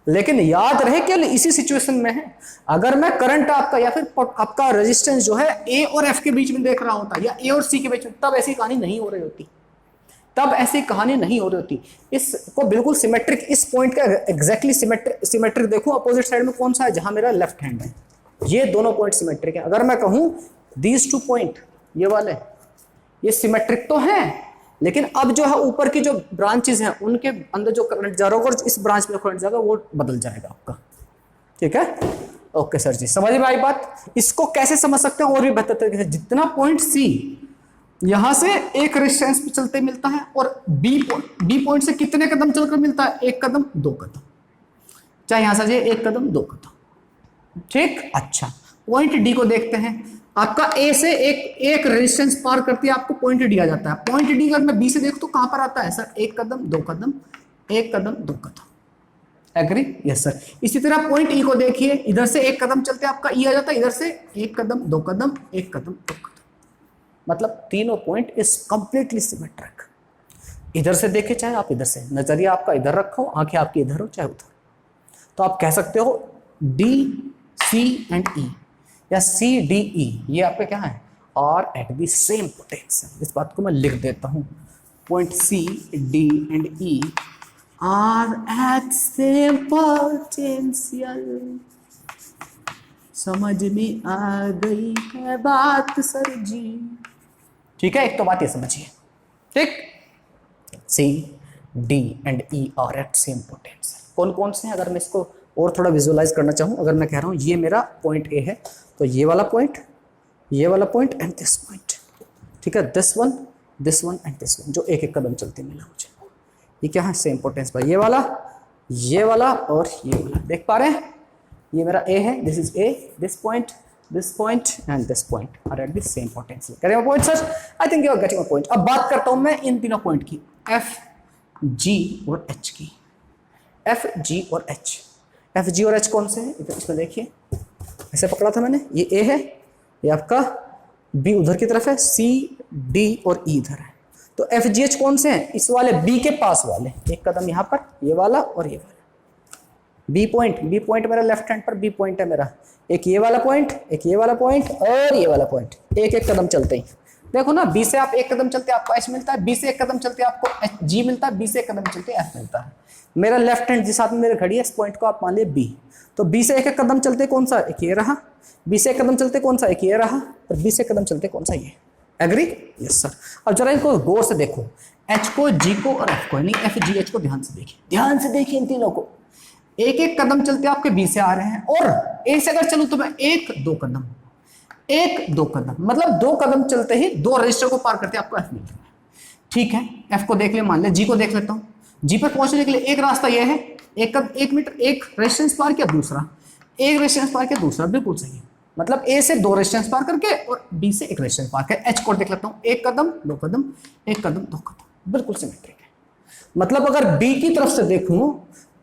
Speaker 1: लेकिन याद रहे केवल इसी सिचुएशन में है। अगर मैं करंट आपका या फिर आपका रेजिस्टेंस जो है ए और एफ के बीच में देख रहा होता, या ए और सी के बीच में, तब ऐसी कहानी नहीं हो रही होती। तब ऐसी कहानी नहीं हो रही होती। इसको बिल्कुल सिमेट्रिक, इस पॉइंट का एग्जैक्टली सिमेट्रिक देखो अपोजिट साइड में कौन सा है, जहां मेरा लेफ्ट हैंड है, ये दोनों पॉइंट सिमेट्रिक है। अगर मैं कहूं दीज टू पॉइंट, ये वाले, ये सिमेट्रिक तो है, लेकिन अब जो है ऊपर की जो ब्रांचेस हैं उनके अंदर जो करंट जा रहा होगा, इस ब्रांच में करंट जाएगा वो बदल जाएगा आपका। ठीक है, ओके सर जी, समझ में आई बात। इसको कैसे समझ सकते हैं और भी बेहतर तरीके से, जितना पॉइंट सी यहां से एक रेजिस्टेंस पे चलते मिलता है और बी पॉइंट से कितने कदम चलकर मिलता है, एक कदम दो कदम, चाहे यहां से एक कदम दो कदम। ठीक, अच्छा पॉइंट डी को देखते हैं। आपका ए से एक रेजिस्टेंस पार करती है, आपको पॉइंट डी आ जाता है। पॉइंट डी अगर मैं बी से देखूं तो कहां पर आता है सर, एक कदम दो कदम, एक कदम दो कदम। Agree, yes sir. इसी तरह पॉइंट ई को देखिए, इधर से एक कदम चलते आपका ई आ जाता है, इधर से एक कदम दो कदम, एक कदम दो कदम। मतलब तीनों पॉइंट इज कंप्लीटली सिमेट्रिक। इधर से देखे चाहे आप इधर से, नजरिया आपका इधर रखो, आंखें आपकी इधर हो चाहे उधर, तो आप कह सकते हो डी सी एंड ई या सी डी ई, ये आपका क्या है, are at the same potential. इस बात को मैं लिख देता हूं, point C D and E are at same potential. समझ में आ गई है बात सर जी। ठीक है, एक तो बात ये समझिए। ठीक, C D and E are at same potential. कौन कौन से हैं, अगर मैं इसको और थोड़ा विजुअलाइज करना चाहूँ, अगर मैं कह रहा हूँ ये मेरा पॉइंट ए है, तो ये वाला पॉइंट, ये वाला पॉइंट एंड दिस पॉइंट। ठीक है, this one and this one, जो एक एक कदम चलते मिला मुझे, ये क्या है, सेम पोटेंशियल। ये वाला और ये वाला, देख पा रहे हैं, ये मेरा ए है, this is A, this point and this point are at the same potential. कह रहे हो point sir, I think you are getting my point. अब बात करता हूं मैं इन तीनों पॉइंट की, एफ जी और एच की। एफ जी और एच, एफ जी और एच कौन से हैं, इसमें देखिए, ऐसे पकड़ा था मैंने, ये ए है, ये आपका बी उधर की तरफ है, सी डी और ई इधर है। तो एफ जी एच कौन से हैं, इस वाले बी के पास वाले, एक कदम यहाँ पर, ये वाला और ये वाला। बी पॉइंट मेरा लेफ्ट हैंड पर, बी पॉइंट है मेरा, एक ये वाला पॉइंट, एक ये वाला पॉइंट और ये वाला पॉइंट, एक एक कदम चलते ही देखो ना, बी से आप एक कदम चलते आपको एच मिलता है, बी से एक कदम चलते आपको जी मिलता है, बी से एक कदम चलते एफ मिलता है। मेरा लेफ्ट हैंड जिस हाथ में मेरे घड़ी है, इस पॉइंट को आप मान लिए बी, तो बी से एक एक कदम चलते कौन सा, एक ये रहा, बी से एक कदम चलते कौन सा, एक ये रहा, और बी से कदम चलते कौन सा, ये। Agree, yes sir. अब जरा इनको गौर से देखो, एच को, जी को और एफ को, यानी एफ जी एच को ध्यान से देखिए इन तीनों को। एक एक कदम चलते आपके बी से आ रहे हैं, और ए से अगर चलूं तो मैं एक दो कदम, मतलब दो कदम चलते ही दो रजिस्टर को पार करते आपको एफ मिल रहा है। ठीक है, एफ को देख ले, मान ले, जी को देख लेता हूं। जी पर पहुंचने के लिए एक रास्ता यह है, एक मीटर एक रेजिस्टेंस पार किया, दूसरा एक रेजिस्टेंस पार किया, दूसरा, बिल्कुल सही है। मतलब ए से दो रेजिस्टेंस पार करके और बी से एक रेजिस्टेंस पार करके। एच को देख लेता हूं, एक कदम दो कदम, एक कदम दो कदम, बिल्कुल सिमेट्रिक है। मतलब अगर बी की तरफ से देखूं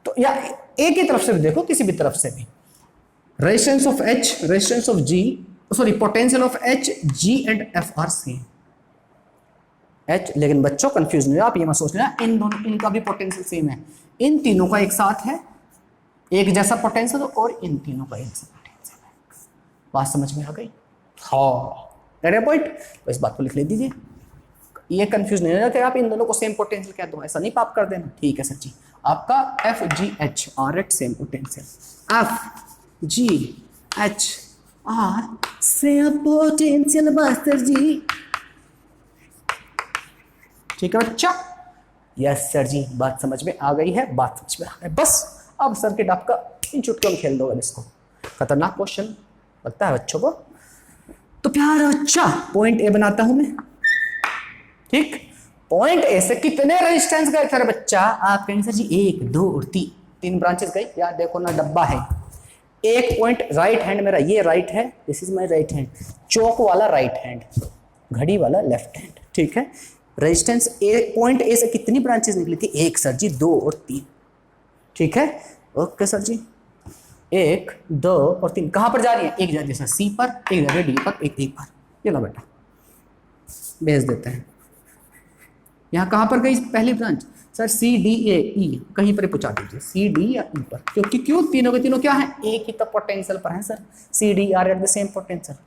Speaker 1: तो, या ए की तरफ से भी देखो, किसी भी तरफ से भी, resistance of H, resistance of G, sorry potential of H, G and F are same. H, लेकिन बच्चों कंफ्यूज नहीं हो आप, ये मत सोच लेना इन दोनों, इनका भी पोटेंशियल सेम है। इन तीनों का एक साथ है, एक जैसा पोटेंशियल, और इन तीनों का एक जैसा पोटेंशियल है। बात समझ में आ गई? हाँ, पॉइंट, तो इस बात को लिख ले दीजिए। ये कंफ्यूज नहीं होना कि आप इन दोनों को सेम पोटेंशियल कह दो, ऐसा नहीं पाप कर देना। ठीक है सर जी, आपका F G H R at same potential, F G H R same potential master ji. ठीक है बच्चा, यस सर जी, बात समझ में आ गई है, बात समझ में आ गई। बस अब सर्किट आपका इन चुटकियों में खेल दोगे इसको। खतरनाक क्वेश्चन लगता है बच्चों को, तो प्यारा बच्चा पॉइंट ए बनाता हूं मैं। ठीक, पॉइंट ए से कितने रेजिस्टेंस गए थे बच्चा, आप कहेंगे सर जी एक दो और तीन ब्रांचेस गई। यार देखो ना, डब्बा है, एक पॉइंट राइट हैंड मेरा, ये राइट है, this is my right hand, chalk वाला राइट हैंड, घड़ी वाला लेफ्ट हैंड। ठीक है, रेजिस्टेंस ए, पॉइंट ए से कितनी ब्रांचेस निकली थी, एक सर जी, दो और तीन। ठीक है, ओके सर जी, एक दो और तीन। कहां पर जा रही है, एक जा रही है सर सी पर, एक जा रही है डी पर, एक ए पर। ये लो बेटा, भेज देते हैं। यहाँ कहां पर गई पहली branch, sir C D A E, कहीं पर पहुंचा दीजिए, सी डी या ई पर, क्योंकि क्यों, तीनों के तीनों क्या है, एक ही तो पोटेंशियल पर है sir, C D are at the same potential.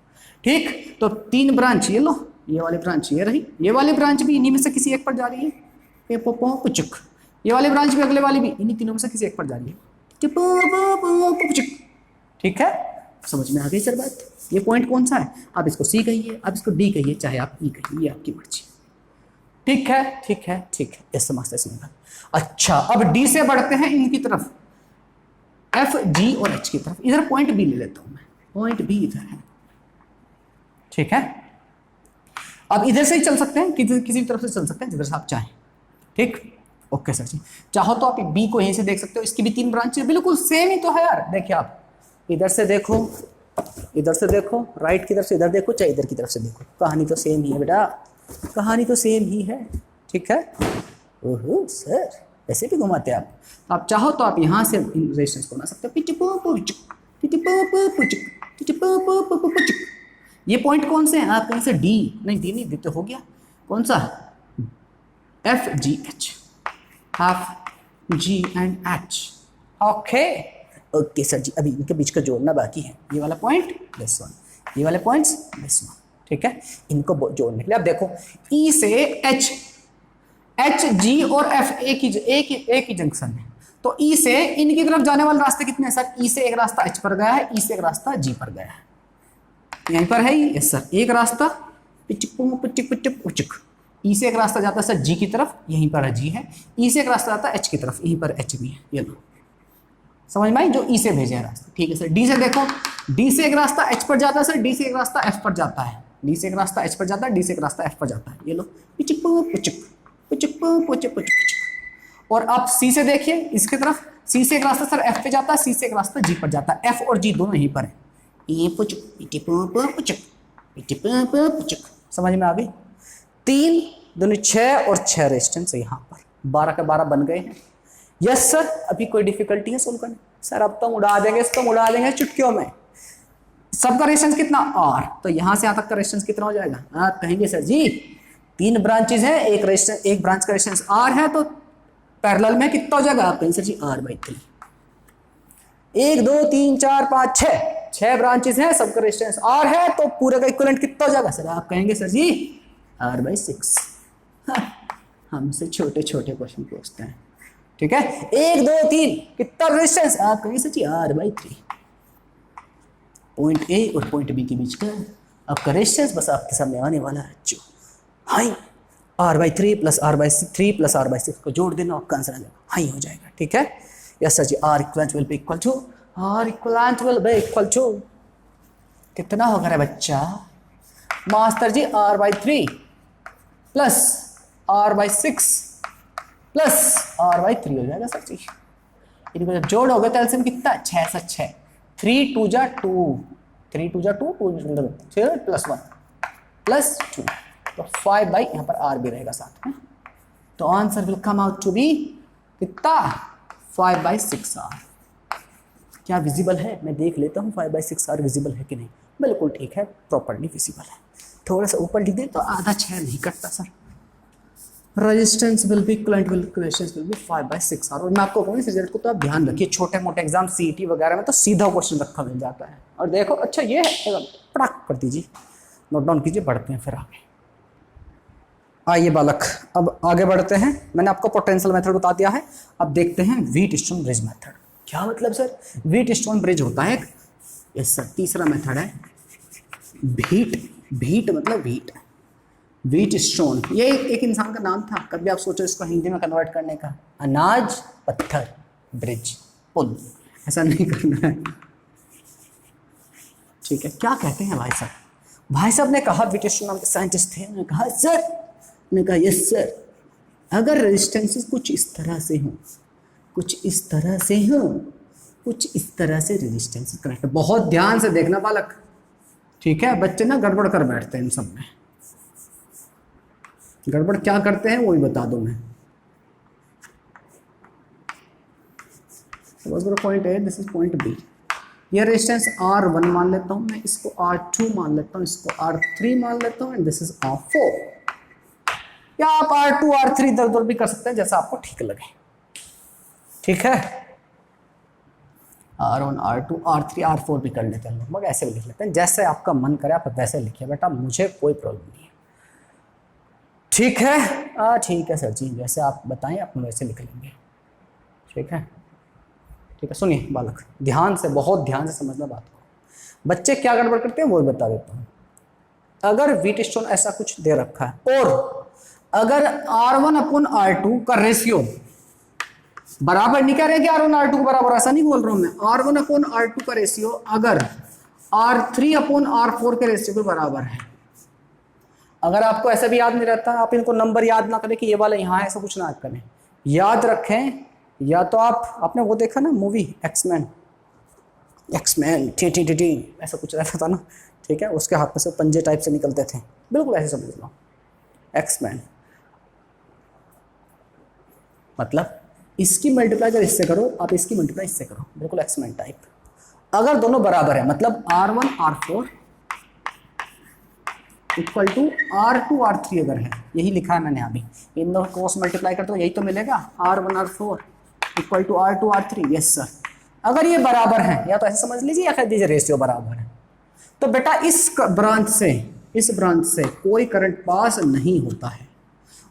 Speaker 1: ठीक, तो तीन ब्रांच, ये लो, ये वाली ब्रांच ये रही, ये वाली ब्रांच भी इन्हीं में से किसी एक पर जा रही है। पुचुक। ये वाली ब्रांच भी अगले वाली भी इन्हीं तीनों में से किसी एक पर जा रही है। ठीक है, समझ में आ गई सर बात। ये पॉइंट कौन सा है, आप इसको सी कहिए, आप इसको डी कहिए, चाहे आप ई कहिए, ये आपकी मर्जी। ठीक है ठीक है ठीक है, इस समझते सिंपल। अच्छा, अब डी से बढ़ते हैं इनकी तरफ, एफ जी और एच की तरफ। इधर पॉइंट बी ले लेता हूं मैं, पॉइंट बी इधर है। ठीक है, अब इधर से ही चल सकते हैं, किसी भी तरफ से चल सकते हैं जिधर से आप चाहें। ठीक, ओके सर जी। चाहो तो आप बी को यहीं से देख सकते हो, इसकी भी 3 ब्रांचेस बिल्कुल सेम ही तो है यार। देखिए आप इधर से देखो, इधर से देखो, राइट की तरफ से इधर देखो, चाहे इधर की तरफ से देखो, कहानी तो सेम ही है बेटा, कहानी तो सेम ही है। ठीक है, ओहो सर ऐसे भी घुमाते हैं आप। तो आप चाहो तो आप यहाँ से रेजिस्टेंस को बना सकते हो। ये पॉइंट कौन से हैं, आप कहीं से डी नहीं, डी नहीं देते, हो गया कौन सा, F G H, F G and H. Okay okay sir ji, अभी इनके बीच का जोड़ना बाकी है। ये वाला पॉइंट दिस वन, ये वाले पॉइंट्स दिस वन। ठीक है, इनको जोड़ने के लिए अब देखो ई से एच, एच जी और एफ एक ही जंक्शन है, तो ई से इनकी तरफ जाने वाले रास्ते कितने हैं सर, ई से एक रास्ता एच पर गया है, ई से एक रास्ता जी पर गया है, यहीं पर है यस सर, एक रास्ता ई से एक रास्ता जाता है सर जी की तरफ, यहीं पर है जी है, ई से एक रास्ता जाता है एच की तरफ, यहीं पर एच भी है। ये लो समझ में आई, जो ई से भेजे है रास्ता। ठीक है सर, डी से देखो, डी से एक रास्ता एच पर जाता है सर, डी से एक रास्ता एफ पर जाता है, डी से एक रास्ता एच पर जाता है, डी से एक रास्ता एफ पर जाता है। ये लो और आप सी से देखिए इसकी तरफ, सी से एक रास्ता सर एफ पे जाता है, सी से एक रास्ता जी पर जाता है, एफ और जी दोनों यहीं पर है। समझ में आ गई, 3 दोनों 6 और 6 रेजिस्टेंस यहाँ पर 12 के 12 बन गए हैं। यस सर, अभी कोई डिफिकल्टी है सोल्व करने, सर अब तो उड़ा देंगे, इसको उड़ा देंगे चुटकियों में। सबका रेजिस्टेंस कितना आर, तो यहां से यहां तक का रेजिस्टेंस कितना हो जाएगा, आप कहेंगे सर जी 3 ब्रांचेज है, एक रेजिस्टेंस, एक ब्रांच का रेजिस्टेंस आर है, तो पैरेलल में कितना हो जाएगा, आप कहेंगे सर जी R/3। 1 2 3 4 5 6 ब्रांचेस हैं, सबका रेजिस्टेंस आर है, तो पूरे का इक्विवेलेंट कितना हो जाएगा सर, आप कहेंगे सर जी R/6। हमसे छोटे छोटे क्वेश्चन पूछते हैं। ठीक है, 1 2 3 कितना रेजिस्टेंस, आप कहेंगे sir ji R/3। Point A और पॉइंट बी के बीच का आपका रेजिस्टेंस बस आपके सामने आने वाला है, जो high R/3 plus R/3 plus R/6 को जोड़ देना, आपका आंसर आ जाएगा हाई हो जाएगा। ठीक है, yes sir ji, R equivalent will be equal to कितना होगा रे बच्चा, मास्टर जी R/3 plus R/6 plus R/3 हो जाएगा सर जी। इनको जब जोड़ोगे तो एलसीएम कितना, 6 से 6, 3 2 जा 2, 3 2 जा 2, 2 प्लस 1 प्लस 2, तो 5 बाई यहाँ पर R भी रहेगा साथ में, तो answer will come out to be कितना, 5/6R। क्या विजिबल है, मैं देख लेता हूँ 5/6R विजिबल है कि नहीं। बिल्कुल ठीक है, प्रॉपर्ली विजिबल है। थोड़ा सा ऊपर लिख दे तो आधा 6 नहीं कटता sir. Resistance will be equivalent resistance will be 5/6R। और मैं आपको कहूँ इस रिजल्ट को तो आप ध्यान रखिए, छोटे मोटे एग्जाम सीईटी वगैरह में तो सीधा क्वेश्चन रखा मिल जाता है। और देखो अच्छा ये है, पटाख कर दीजिए, नोट डाउन कीजिए, बढ़ते हैं फिर आगे। आइए बालक, अब आगे बढ़ते हैं। मैंने आपको पोटेंशियल मेथड बता दिया है, अब देखते हैं व्हीटस्टोन ब्रिज मेथड। क्या मतलब सर, व्हीटस्टोन ब्रिज होता है, यस सर, तीसरा मेथड है भीट मतलब व्हीटस्टोन। ये एक इंसान का नाम था, कभी आप सोचो इसको हिंदी में कन्वर्ट करने का, अनाज पत्थर ब्रिज पुल, ऐसा नहीं करना है। ठीक है, क्या कहते हैं भाई साहब, भाई साहब ने कहा, व्हीटस्टोन नाम के साइंटिस्ट थे, उन्होंने कहा सर, ने कहा यस सर, अगर रेजिस्टेंसेस कुछ इस तरह से हो, कुछ इस तरह से हो, कुछ इस तरह से रेजिस्टेंस कनेक्ट। बहुत ध्यान से देखना बालक, ठीक है, बच्चे ना गड़बड़ कर बैठते हैं इन सब में। गड़बड़ क्या करते हैं वही बता दूं मैं। Point A, this is point B. ये रेजिस्टेंस R1 मान लेता हूं मैं, इसको R2 मान लेता हूं, इसको R3 मान लेता हूं, एंड दिस इज R4। या आप R2 R3 इधर उधर भी कर सकते हैं, जैसा आपको ठीक लगे। ठीक है, R1 R2 R3 R4 भी कर लेते हैं, लगभग ऐसे भी लिख लेते हैं, जैसे आपका मन करे आप वैसे लिखिए बेटा, मुझे कोई प्रॉब्लम नहीं है। ठीक है, ठीक है सर जी, जैसे आप बताएं अपन वैसे लिख लेंगे। ठीक है, ठीक है। सुनिए बालक, ध्यान से, बहुत ध्यान से समझना बात को। बच्चे क्या गड़बड़ करते हैं वो बता देता हूँ। अगर व्हीटस्टोन ऐसा कुछ दे रखा है और अगर R1/R2 का रेशियो बराबर, नहीं कह रहे कि R1/R2 को बराबर, ऐसा नहीं बोल रहा हूं मैं, R1/R2 का रेशियो अगर R3/R4 के रेशियो के बराबर है। अगर आपको ऐसा भी याद नहीं रहता, आप इनको नंबर याद ना करें कि ये वाला यहाँ है, ऐसा कुछ ना याद करें, याद रखें। या तो आपने वो देखा ना मूवी एक्समैन, टी ऐसा कुछ रहता था ना, ठीक है, उसके हाथ में से पंजे टाइप से निकलते थे, बिल्कुल ऐसे समझ लो एक्समैन। मतलब इसकी मल्टीप्लाई अगर इससे करो, आप इसकी मल्टीप्लाई इससे करो, बिल्कुल एक्समैन टाइप। अगर दोनों बराबर है, मतलब R1/R4 इक्वल टू R2/R3 अगर है, यही लिखा है मैंने अभी, इन दोनों क्रॉस मल्टीप्लाई करते हो यही तो मिलेगा, R1/R4 equal to R2/R3। Yes sir, अगर ये बराबर है, या तो ऐसे समझ लीजिए या कह दीजिए रेशियो बराबर है, तो बेटा इस ब्रांच से कोई करंट पास नहीं होता है।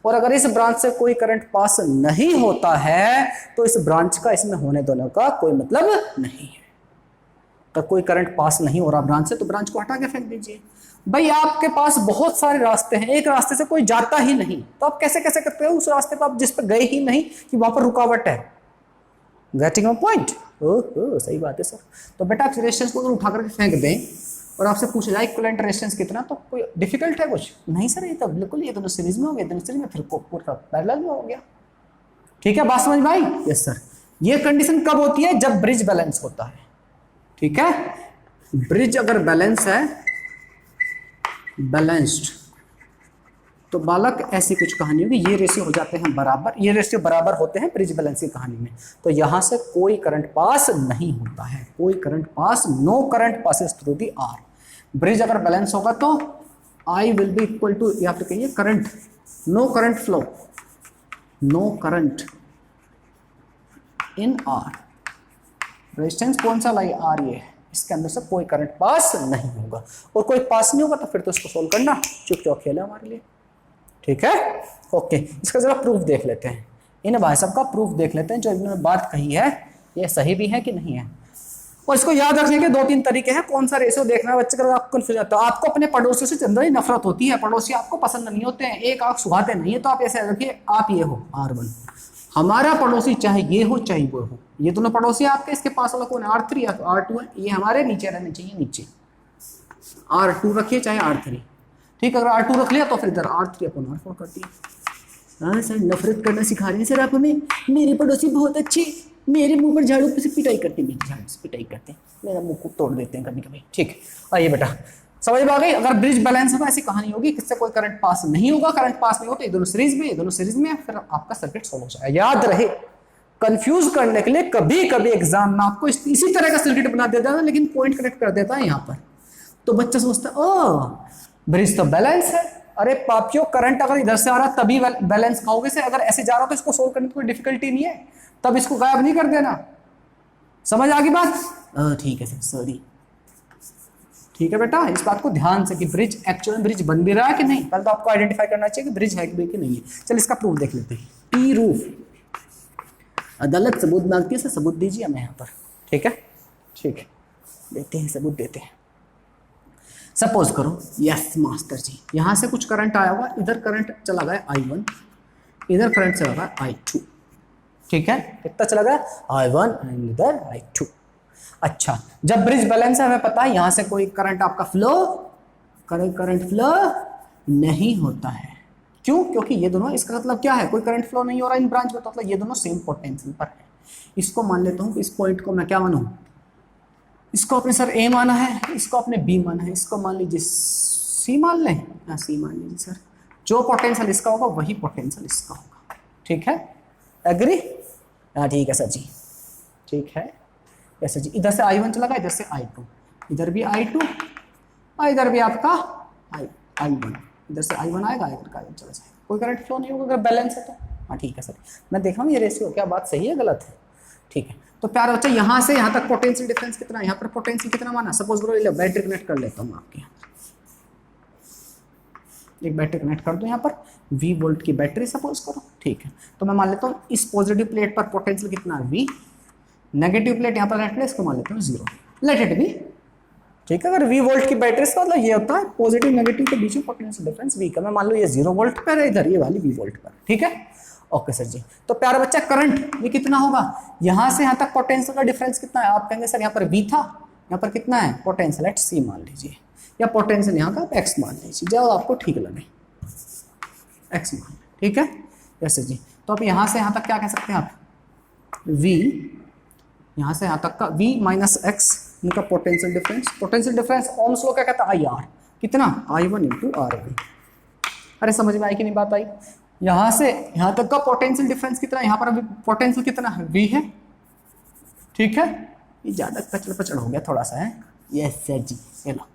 Speaker 1: और अगर इस ब्रांच से कोई करंट पास नहीं होता है तो इस ब्रांच का इसमें होने दोनों का कोई मतलब नहीं है। तो कोई करंट पास नहीं हो रहा ब्रांच से, तो ब्रांच को हटा के फेंक दीजिए। भाई आपके पास बहुत सारे रास्ते हैं, एक रास्ते से कोई जाता ही नहीं, तो आप कैसे करते हो उस रास्ते पर, आप जिस पर गए ही नहीं कि वहां पर रुकावट है। Getting my point? ओह सही बात है सर। तो बेटा आप रेजिस्टेंस को अगर उठा करके फेंक दें और आपसे पूछा जाए इक्विवेलेंट रेजिस्टेंस कितना, तो कोई डिफिकल्ट है कुछ नहीं सर, ये तो बिल्कुल ये दोनों सीरीज में हो गया, दोनों सीरीज में फिर पूरा पैरेलल में हो गया। ठीक है, बात समझ में आई? Yes sir. ये कंडीशन कब होती है? जब ब्रिज बैलेंस होता है। ठीक है, ब्रिज अगर बैलेंस है, बैलेंस्ड, तो बालक ऐसी कुछ कहानी होगी, ये रेशियो हो जाते हैं बराबर, ये रेशियो बराबर होते हैं ब्रिज बैलेंस की कहानी में। तो यहां से कोई करंट पास नहीं होता है, कोई current pass, no current passes through the R. Bridge अगर बैलेंस होगा तो I will be equal to, या फिर कहिए current, no current flow, no current in R. Resistance कौन सा लाई? आर। ये इसके अंदर से कोई करंट पास नहीं होगा, और कोई पास नहीं होगा तो फिर तो इसको सोल्व करना चुप खेल है हमारे लिए। ठीक है, ओके। इसका जरा प्रूफ देख लेते हैं, इन भाई साहब का प्रूफ देख लेते हैं, जो इन्होंने बात कही है ये सही भी है कि नहीं है। और इसको याद रखने के 2-3 तरीके हैं, कौन सा रेशियो देखना है बच्चे का, आपको कंफ्यूज आता है। आपको अपने पड़ोसियों से जनरली नफरत होती है, पड़ोसी आपको पसंद नहीं होते हैं, एक आंख सुहाते नहीं है, तो आप ऐसे रखिए, आप ये हो R1, हमारा पड़ोसी चाहे ये हो चाहे वो हो, ये दोनों पड़ोसी आपके, इसके पास वाला कौन है? R3 या R2 है, ये हमारे नीचे रहने चाहिए, नीचे R2 रखिए चाहे R3। ठीक, अगर R2 रख लिया तो फिर इधर R3/R4 कर दिया। हाँ सर, नफरत करना सिखा रहे हैं सर आप हमें, मेरे पड़ोसी बहुत अच्छे, मेरे मुंह पर झाड़ू से पिटाई करते, मेरी झाड़ू से पिटाई करते, मेरा मुंह को तोड़ देते हैं कभी कभी। ठीक, आइए बेटा समझ में आ गई। अगर ब्रिज बैलेंस होगा ऐसी कहानी होगी, किससे कोई करंट पास नहीं होगा, करंट पास नहीं होता, ये दोनों सीरीज में, ये दोनों सीरीज में, फिर आपका सर्किट सोल्व हो जाएगा। याद रहे, कंफ्यूज करने के लिए कभी कभी एग्जाम में आपको इसी तरह का सर्किट बना देता है, लेकिन पॉइंट कनेक्ट कर देता है यहाँ पर, तो बच्चा सोचता है ओ ब्रिज तो बैलेंस है। अरे पापियों, करंट अगर इधर से आ रहा तभी बैलेंस खाओगे से, अगर ऐसे जा रहा तो इसको सोल्व करने की कोई डिफिकल्टी नहीं है, तब इसको गायब नहीं कर देना। समझ आ गई बात? ठीक है सर, सॉरी। ठीक है बेटा, इस बात को ध्यान से कि ब्रिज एक्चुअल में ब्रिज बन भी रहा है कि नहीं, पहले तो आपको आइडेंटिफाई करना चाहिए कि ब्रिज है कि नहीं है। चल इसका प्रूफ देख लेते हैं। टी रूफ, अदालत सबूत मांगती है, सबूत दीजिए हमें यहाँ पर। ठीक है, ठीक है, देते हैं सबूत, देते हैं। सपोज करो, यस मास्टर जी, यहां से कुछ करंट आया होगा, इधर करंट चला गया I1, इधर करंट चला गया I2। ठीक है, कितना चला गया? I1 एंड इधर I2। अच्छा, जब ब्रिज बैलेंस है, हमें पता है यहां से कोई करंट आपका फ्लो, करंट फ्लो नहीं होता है। क्यों? क्योंकि ये दोनों, इसका मतलब क्या है, कोई करंट फ्लो नहीं हो रहा इन ब्रांच में, तो मतलब ये दोनों सेम पोटेंशियल पर है। इसको मान लेता हूं, इस पॉइंट को मैं क्या मानूं, इसको अपने सर A माना है, इसको अपने B माना है, इसको मान लीजिए C मान लें, हाँ C मान लीजिए सर। जो पोटेंशियल इसका होगा वही पोटेंशियल इसका होगा। ठीक है, एग्री? हाँ ठीक है सर जी, ठीक है। ऐसे जी, इधर से I1 चला गया, इधर से I2, इधर भी I2 और इधर भी आपका I1, इधर से I1 आएगा, इधर का I1 चला जाएगा, कोई करंट फ्लो नहीं होगा अगर बैलेंस है तो। हाँ ठीक है सर, मैं देख रहा हूँ ये रेशियो क्या बात सही है गलत है। ठीक है, तो प्यारे बच्चे, यहाँ से यहाँ तक पोटेंशियल डिफरेंस कितना, यहाँ पर पोटेंशियल कितना माना, सपोज करो बैटरी कनेक्ट कर लेता हूँ आपके यहाँ, एक बैटरी कनेक्ट कर दो यहाँ पर, V वोल्ट की बैटरी सपोज करो, ठीक है। तो मैं मान लेता हूँ इस पॉजिटिव प्लेट पर पोटेंशियल कितना है V, नेगेटिव प्लेट यहाँ पर कनेक्ट है, इसको मान लेता हूँ 0, लेट इट बी, ठीक है। अगर V वोल्ट की बैटरी का मतलब ये होता है पॉजिटिव नेगेटिव के बीच में पोटेंशियल डिफरेंस V का, मैं मान लो ये 0 वोल्ट पर है, इधर ये वाली V वोल्ट पर, ठीक है। ओके सर जी। तो प्यारा बच्चा करंट ये कितना होगा, यहाँ से यहाँ तक पोटेंशियल का डिफरेंस कितना है, आप कहेंगे सर यहाँ पर V था, यहाँ पर कितना है पोटेंशियल एट C मान लीजिए, या पोटेंशियल यहाँ का आप X मान लीजिए, जो आपको ठीक लगे, X मान, ठीक है। यस जी। तो अब यहाँ से यहाँ तक क्या कह सकते हैं आप, V, यहाँ से यहाँ तक का V माइनस X इनका potential difference, potential difference Ohm's law क्या कहता है IR, कितना I1 इंटू R1। अरे समझ में आई कि नहीं बात आई, यहाँ से यहाँ तक का पोटेंशियल डिफरेंस कितना है, यहाँ पर अभी पोटेंशियल कितना है V है, ठीक है। ये ज़्यादा कचड़ पचड़ हो गया थोड़ा सा है, यस सर जी। ये लो,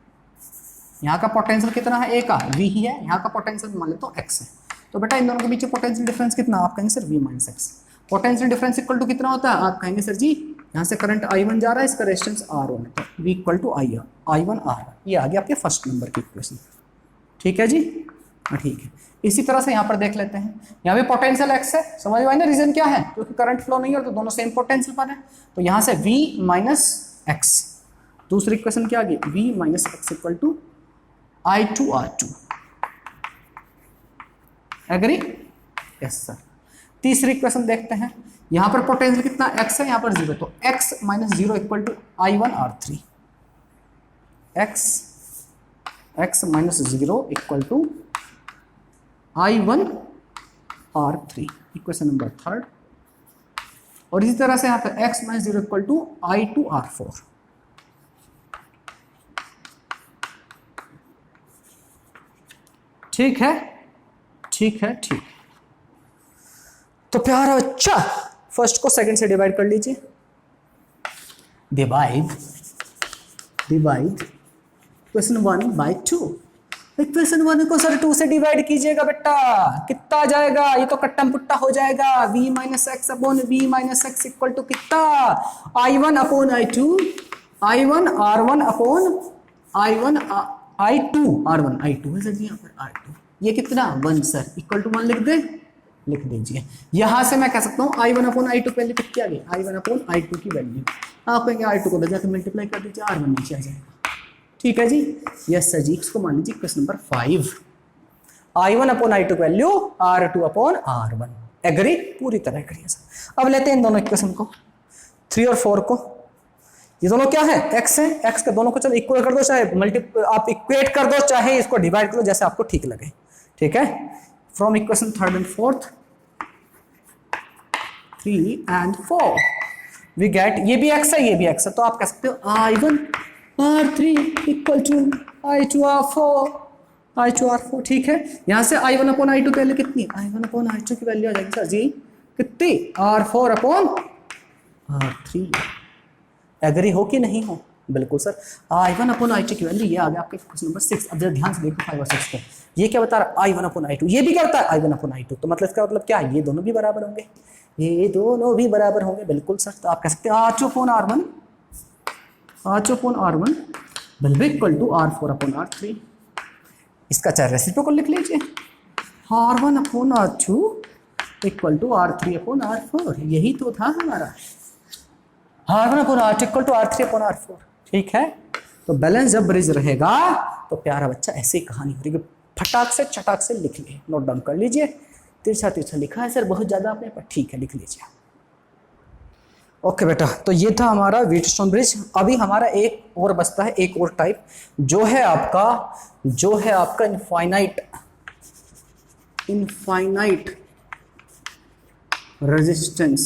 Speaker 1: यहाँ का पोटेंशियल कितना है, A का V ही है, यहाँ का पोटेंशियल मान लेते हो X है। तो बेटा इन दोनों के बीच पोटेंशियल डिफरेंस कितना, आप कहेंगे sir V minus x. Potential difference equal to कितना होता है, आप कहेंगे सर जी यहाँ से करंट I1 जा रहा है, इसका रेजिस्टेंस R1 है, तो V equal to I1 R1। ये आ गया आपके फर्स्ट नंबर की इक्वेशन, ठीक है जी। ठीक है, इसी तरह से यहाँ पर देख लेते हैं, यहाँ भी पोटेंशियल X है, समझ में आई ना, रीजन क्या है, क्योंकि करंट फ्लो नहीं है तो दोनों सेम पोटेंशियल पर है, तो यहाँ से V माइनस एक्स, दूसरी इक्वेशन क्या आ गई, V minus x equal to I2 R2, agree, yes sir. तीसरी इक्वेशन देखते हैं, यहाँ पर पोटेंशियल कितना X है, यहाँ पर 0, तो X minus 0 equal to I1 R3, X minus 0 equal to I1 R3, equation number third. और इसी तरह से यहाँ पर X minus 0 equal to I2 R4, ठीक है, ठीक है, ठीक। तो प्यारा बच्चा फर्स्ट को सेकंड से डिवाइड कर लीजिए, डिवाइड क्वेश्चन 1 बाई 2, क्वेश्चन 1 को सर 2 से डिवाइड कीजिएगा बेटा, कितना आ जाएगा, ये तो कट्टम पुट्टा हो जाएगा, V minus x upon V minus x equal to कितना, I1 upon I2, I1 R1 upon I1 I2 R1 I2 है सर जी, यहाँ पर R2, ये कितना 1 सर, इक्वल टू 1 लिख दीजिए। यहां से मैं कह सकता हूँ I1 अपॉन I2 की वैल्यू कितनी आ गई, I1 अपॉन I2 की वैल्यू, आप कहेंगे I2 को जाकर मल्टीप्लाई कर दीजिए, R1 नीचे आ जाएगा, ठीक है जी। यस सर जी, इसको मान लीजिए question number 5, I1 upon I2 की value R2 upon R1, agree, पूरी तरह एग्री सर। अब लेते हैं इन दोनों इक्वेशन को, 3 और 4 को, ये दोनों क्या है, X है, X के दोनों को चलो इक्वल कर दो, चाहे आप इक्वेट कर दो, चाहे इसको डिवाइड कर दो, जैसे आपको ठीक लगे, ठीक है। From equation 3rd and 4th, 3 and 4 we get, ये भी X है, ये भी X है, तो आप कह सकते हो I1 R3 equal to I2 R4, ठीक है। यहाँ से I1 अपॉन I2 की वैल्यू कितनी, I1 अपॉन I2 की वैल्यू आ जाएगी सर जी कितनी, R4 अपॉन R3, एग्री हो कि नहीं हो, बिल्कुल सर। I1 अपॉन I2 की वैल्यू ये आ गया आपके क्वेश्चन नंबर 6। अब जरा ध्यान से देखो 5 और 6 को, ये क्या बता रहा है, I1 अपॉन I2, ये भी क्या बता है I1 अपॉन I2, तो मतलब इसका मतलब क्या है, ये दोनों भी बराबर होंगे, ये दोनों भी बराबर होंगे, बिल्कुल सर। तो आप कह सकते हैं R2 upon R1 will be equal to R4 upon R3, इसका चाहे रेसिप्रोकल लिख लीजिए, R1 upon R2 equal to R3 upon R4, यही तो था हमारा, R1 upon R2 equal to R3 upon R4, ठीक है। तो बैलेंस जब ब्रिज रहेगा तो प्यारा बच्चा ऐसी कहानी हो रही है, फटाक से चटाक से लिख लिए, नोट डाउन कर लीजिए। तिरछा लिखा है सर बहुत ज्यादा आपने, पर ठीक है लिख लीजिए। ओके बेटा, तो ये था हमारा व्हीटस्टोन ब्रिज। अभी हमारा एक और बचता है, एक और टाइप, जो है आपका इनफाइनाइट रेजिस्टेंस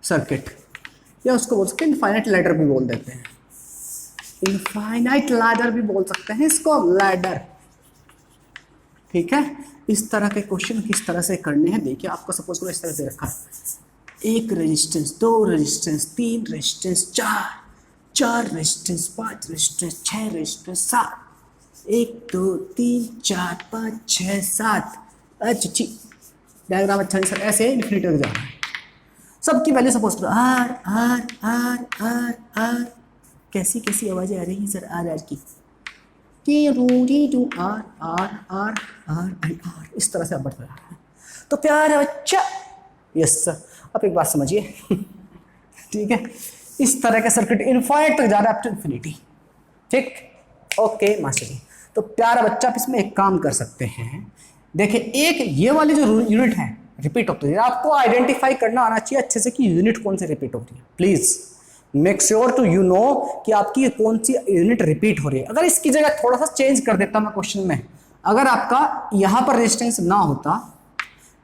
Speaker 1: सर्किट, या उसको बोल सकते हैं इनफाइनाइट लैडर भी बोल देते हैं, इनफाइनाइट लैडर भी बोल सकते हैं इसको, लैडर, ठीक है। इस तरह के क्वेश्चन किस तरह से करने हैं, देखिए आपको सपोज करो इस तरह से रखा है, 1 resistance, 2 resistance, 3 resistance, 4 resistance, 5 resistance, 6 resistance, 7, 1 2 3 4 5 6 7, अच्छा ठीक, डायग्राम अच्छा नहीं सर, ऐसे इन्फिनिटी तक जाना है। सबकी वैल्यू सपोज करो R R R R R, कैसी कैसी आवाजें आ रही हैं सर आर आर की, टी रू डी डू R R R R and R, इस तरह से आप बढ़ते जा रहे हैं। तो प्यारा बच्चा, यस सर, अब एक बात समझिए ठीक है, इस तरह का सर्किट इनफाइनाइट तक जा रहा है, अप टू इन्फिनिटी। ठीक, ओके मास्टर जी। तो प्यारा बच्चा, आप इसमें एक काम कर सकते हैं, देखिए एक ये वाली जो यूनिट है रिपीट होती है, आपको आइडेंटिफाई करना आना चाहिए अच्छे से कि यूनिट कौन सी रिपीट हो रही है। Please make sure to you know कि आपकी कौन सी यूनिट रिपीट हो रही है। अगर इसकी जगह थोड़ा सा चेंज कर देता मैं क्वेश्चन में, अगर आपका यहां पर रेजिस्टेंस ना होता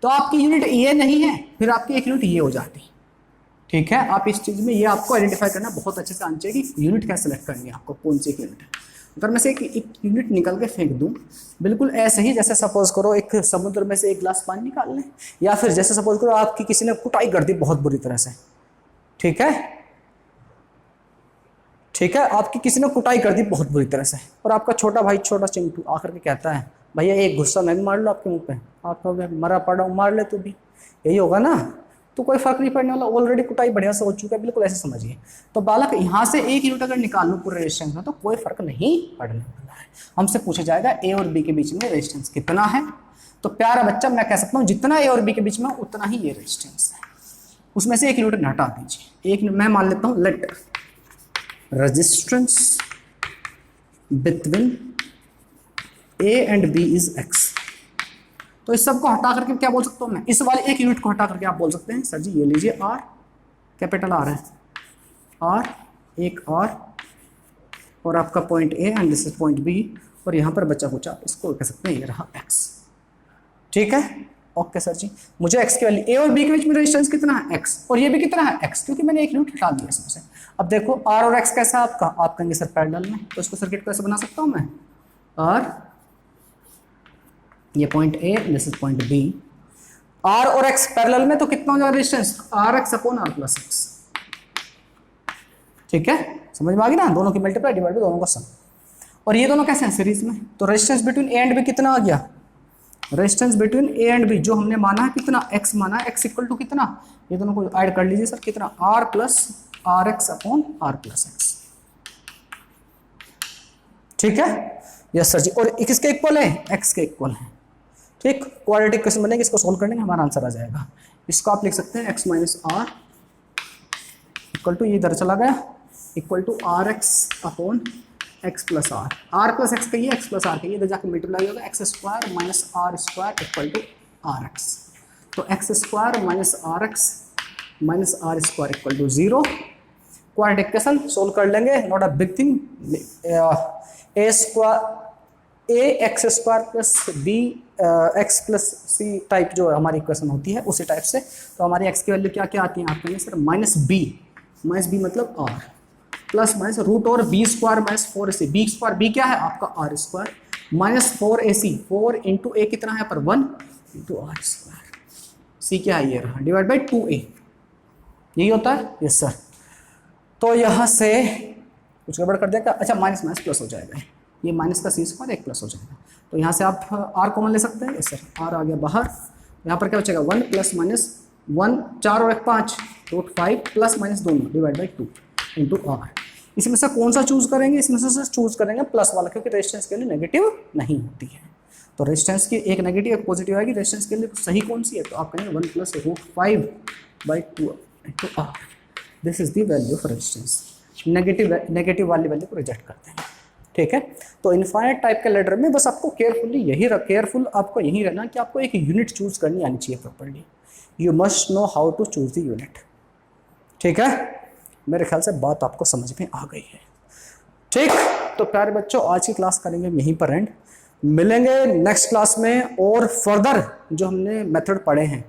Speaker 1: तो आपकी यूनिट ये नहीं है, फिर आपकी एक यूनिट ये हो जाती। ठीक है, आप इस चीज में ये आपको आइडेंटिफाई करना बहुत अच्छे से आना चाहिए कि यूनिट क्या सेलेक्ट करनी है आपको, कौन सी एक यूनिट है। अगर मैं से एक यूनिट निकल के फेंक दूं, बिल्कुल ऐसे ही जैसे सपोज करो एक समुद्र में से एक गिलास पानी निकाल लें, या फिर जैसे सपोज करो आपकी किसी ने कुटाई कर दी बहुत बुरी तरह से, ठीक है, ठीक है, आपकी किसी ने कुटाई कर दी बहुत बुरी तरह से, और आपका छोटा भाई छोटा चिंटू आकर के कहता है भैया एक गुस्सा मैं भी मार लो आपके मुंह पे, आप मरा पड़ा हूँ मार ले तू भी, यही होगा ना, तो कोई फर्क नहीं पड़ने वाला, ऑलरेडी कुटाई बढ़िया से हो चुका है, बिल्कुल ऐसे समझिए। तो बालक यहाँ से एक यूनिट अगर निकाल लूँ पूरे रेजिस्टेंस में तो कोई फर्क नहीं पड़ने वाला है। हमसे पूछा जाएगा ए और बी के बीच में रेजिस्टेंस कितना है, तो प्यारा बच्चा मैं कह सकता हूँ जितना ए और बी के बीच में उतना ही ये रेजिस्टेंस है, उसमें से एक यूनिट हटा दीजिए। एक मैं मान लेता हूँ let resistance between A and B is x. तो इस सब को हटा करके क्या बोल सकता हूँ मैं, इस वाले एक यूनिट को हटा करके आप बोल सकते हैं सर जी ये लीजिए आर, कैपिटल आर है, आर एक आर और आपका point A and this is point B, और यहाँ पर बचा कुछ आप इसको कह सकते हैं ये रहा एक्स। ठीक है, ओके सर जी, मुझे एक्स की वैल्यू ए और बी के बीच में रेजिस्टेंस कितना है एक्स, और ये भी कितना है एक्स, क्योंकि मैंने एक यूनिट हटा दिया इसमें से। अब देखो आर और एक्स कैसा है आपका, आप कहेंगे सर पैरेलल में, तो इसको सर्किट कैसे बना सकता हूँ मैं, आर ये point A this is point B, R और एक्स पैरेलल में तो कितना हो जाएगा resistance, R x upon R plus x. ठीक है, समझ में आ गई ना, दोनों की मल्टीप्लाई डिवाइड बाय दोनों का सम, और ये दोनों कैसे हैं सीरीज में, तो resistance between A and B कितना आ गया, resistance between A and B जो हमने माना है कितना एक्स माना है, एक्स इक्वल टू कितना, ये दोनों को ऐड कर लीजिए सर, कितना R plus R x upon R plus x. ठीक है, यस सर जी, और किसके इक्वल है, एक्स के इक्वल है। ठीक, क्वाड्रेटिक क्वेश्चन बनेगा, इसको सोल्व करने में हमारा आंसर आ जाएगा। इसको आप लिख सकते हैं X minus R equal to, ये इधर चला गया, equal to R x upon X plus R plus X कहिए, एक्स प्लस आर कहिए, इधर जाकर मल्टीप्लाई होगा, X square minus R square equal to R X. तो X square minus R square equal to 0। Quadratic equation solve कर लेंगे, not a big thing. A square A X square plus B X plus C type जो हमारी equation होती है उसी type से, तो हमारी एक्स की वैल्यू क्या क्या आती है, आप कहेंगे सर माइनस बी मतलब आर प्लस माइनस रूट और B square minus 4ac, B square B क्या है आपका R square minus 4ac, 4 into A कितना है पर 1 इंटू आर स्क्वायर, सी क्या है ये रहा डिवाइड बाई 2a, यही होता है। यस सर, तो यहाँ से कुछ गड़बड़ कर देगा, अच्छा माइनस माइनस प्लस हो जाएगा, ये माइनस का सी स्क्वायर एक प्लस हो जाएगा, तो यहाँ से आप आर कॉमन ले सकते हैं। यस सर, आर आ गया बाहर, यहाँ पर क्या बचेगा 1 प्लस माइनस 1 4 और 1 5 रूट 5 प्लस माइनस दोनों डिवाइड बाई 2 इंटू आर। इसमें से कौन सा चूज करेंगे, इसमें से चूज करेंगे प्लस वाला, क्योंकि रेजिस्टेंस के लिए नेगेटिव नहीं होती है, तो रेजिस्टेंस की एक नेगेटिव एक पॉजिटिव आएगी, रेजिस्टेंस के लिए सही कौन सी है, तो आप कहेंगे 1 plus root 5 by 2 into R, this is the value of resistance. Negative वाली वैल्यू को रिजेक्ट करते हैं। ठीक है, तो इनफाइनाइट टाइप के लेटर में बस आपको केयरफुल आपको यही रहना कि आपको एक यूनिट चूज करनी आनी चाहिए properly, you must know how to choose the unit. ठीक है, मेरे ख्याल से बात आपको समझ में आ गई है। ठीक, तो प्यारे बच्चों आज की क्लास करेंगे हम यहीं पर एंड, मिलेंगे नेक्स्ट क्लास में और फर्दर जो हमने मेथड पढ़े हैं,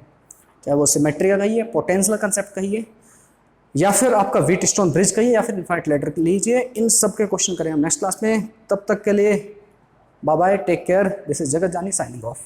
Speaker 1: चाहे वो सिमेट्री का कहिए, पोटेंशियल कंसेप्ट कहिए, या फिर आपका व्हीटस्टोन ब्रिज कहिए, या फिर इनफाइनाइट लेटर लीजिए, इन सब के क्वेश्चन करें हम नेक्स्ट क्लास में। तब तक के लिए bye bye, take care, this is Jagat Jani signing off.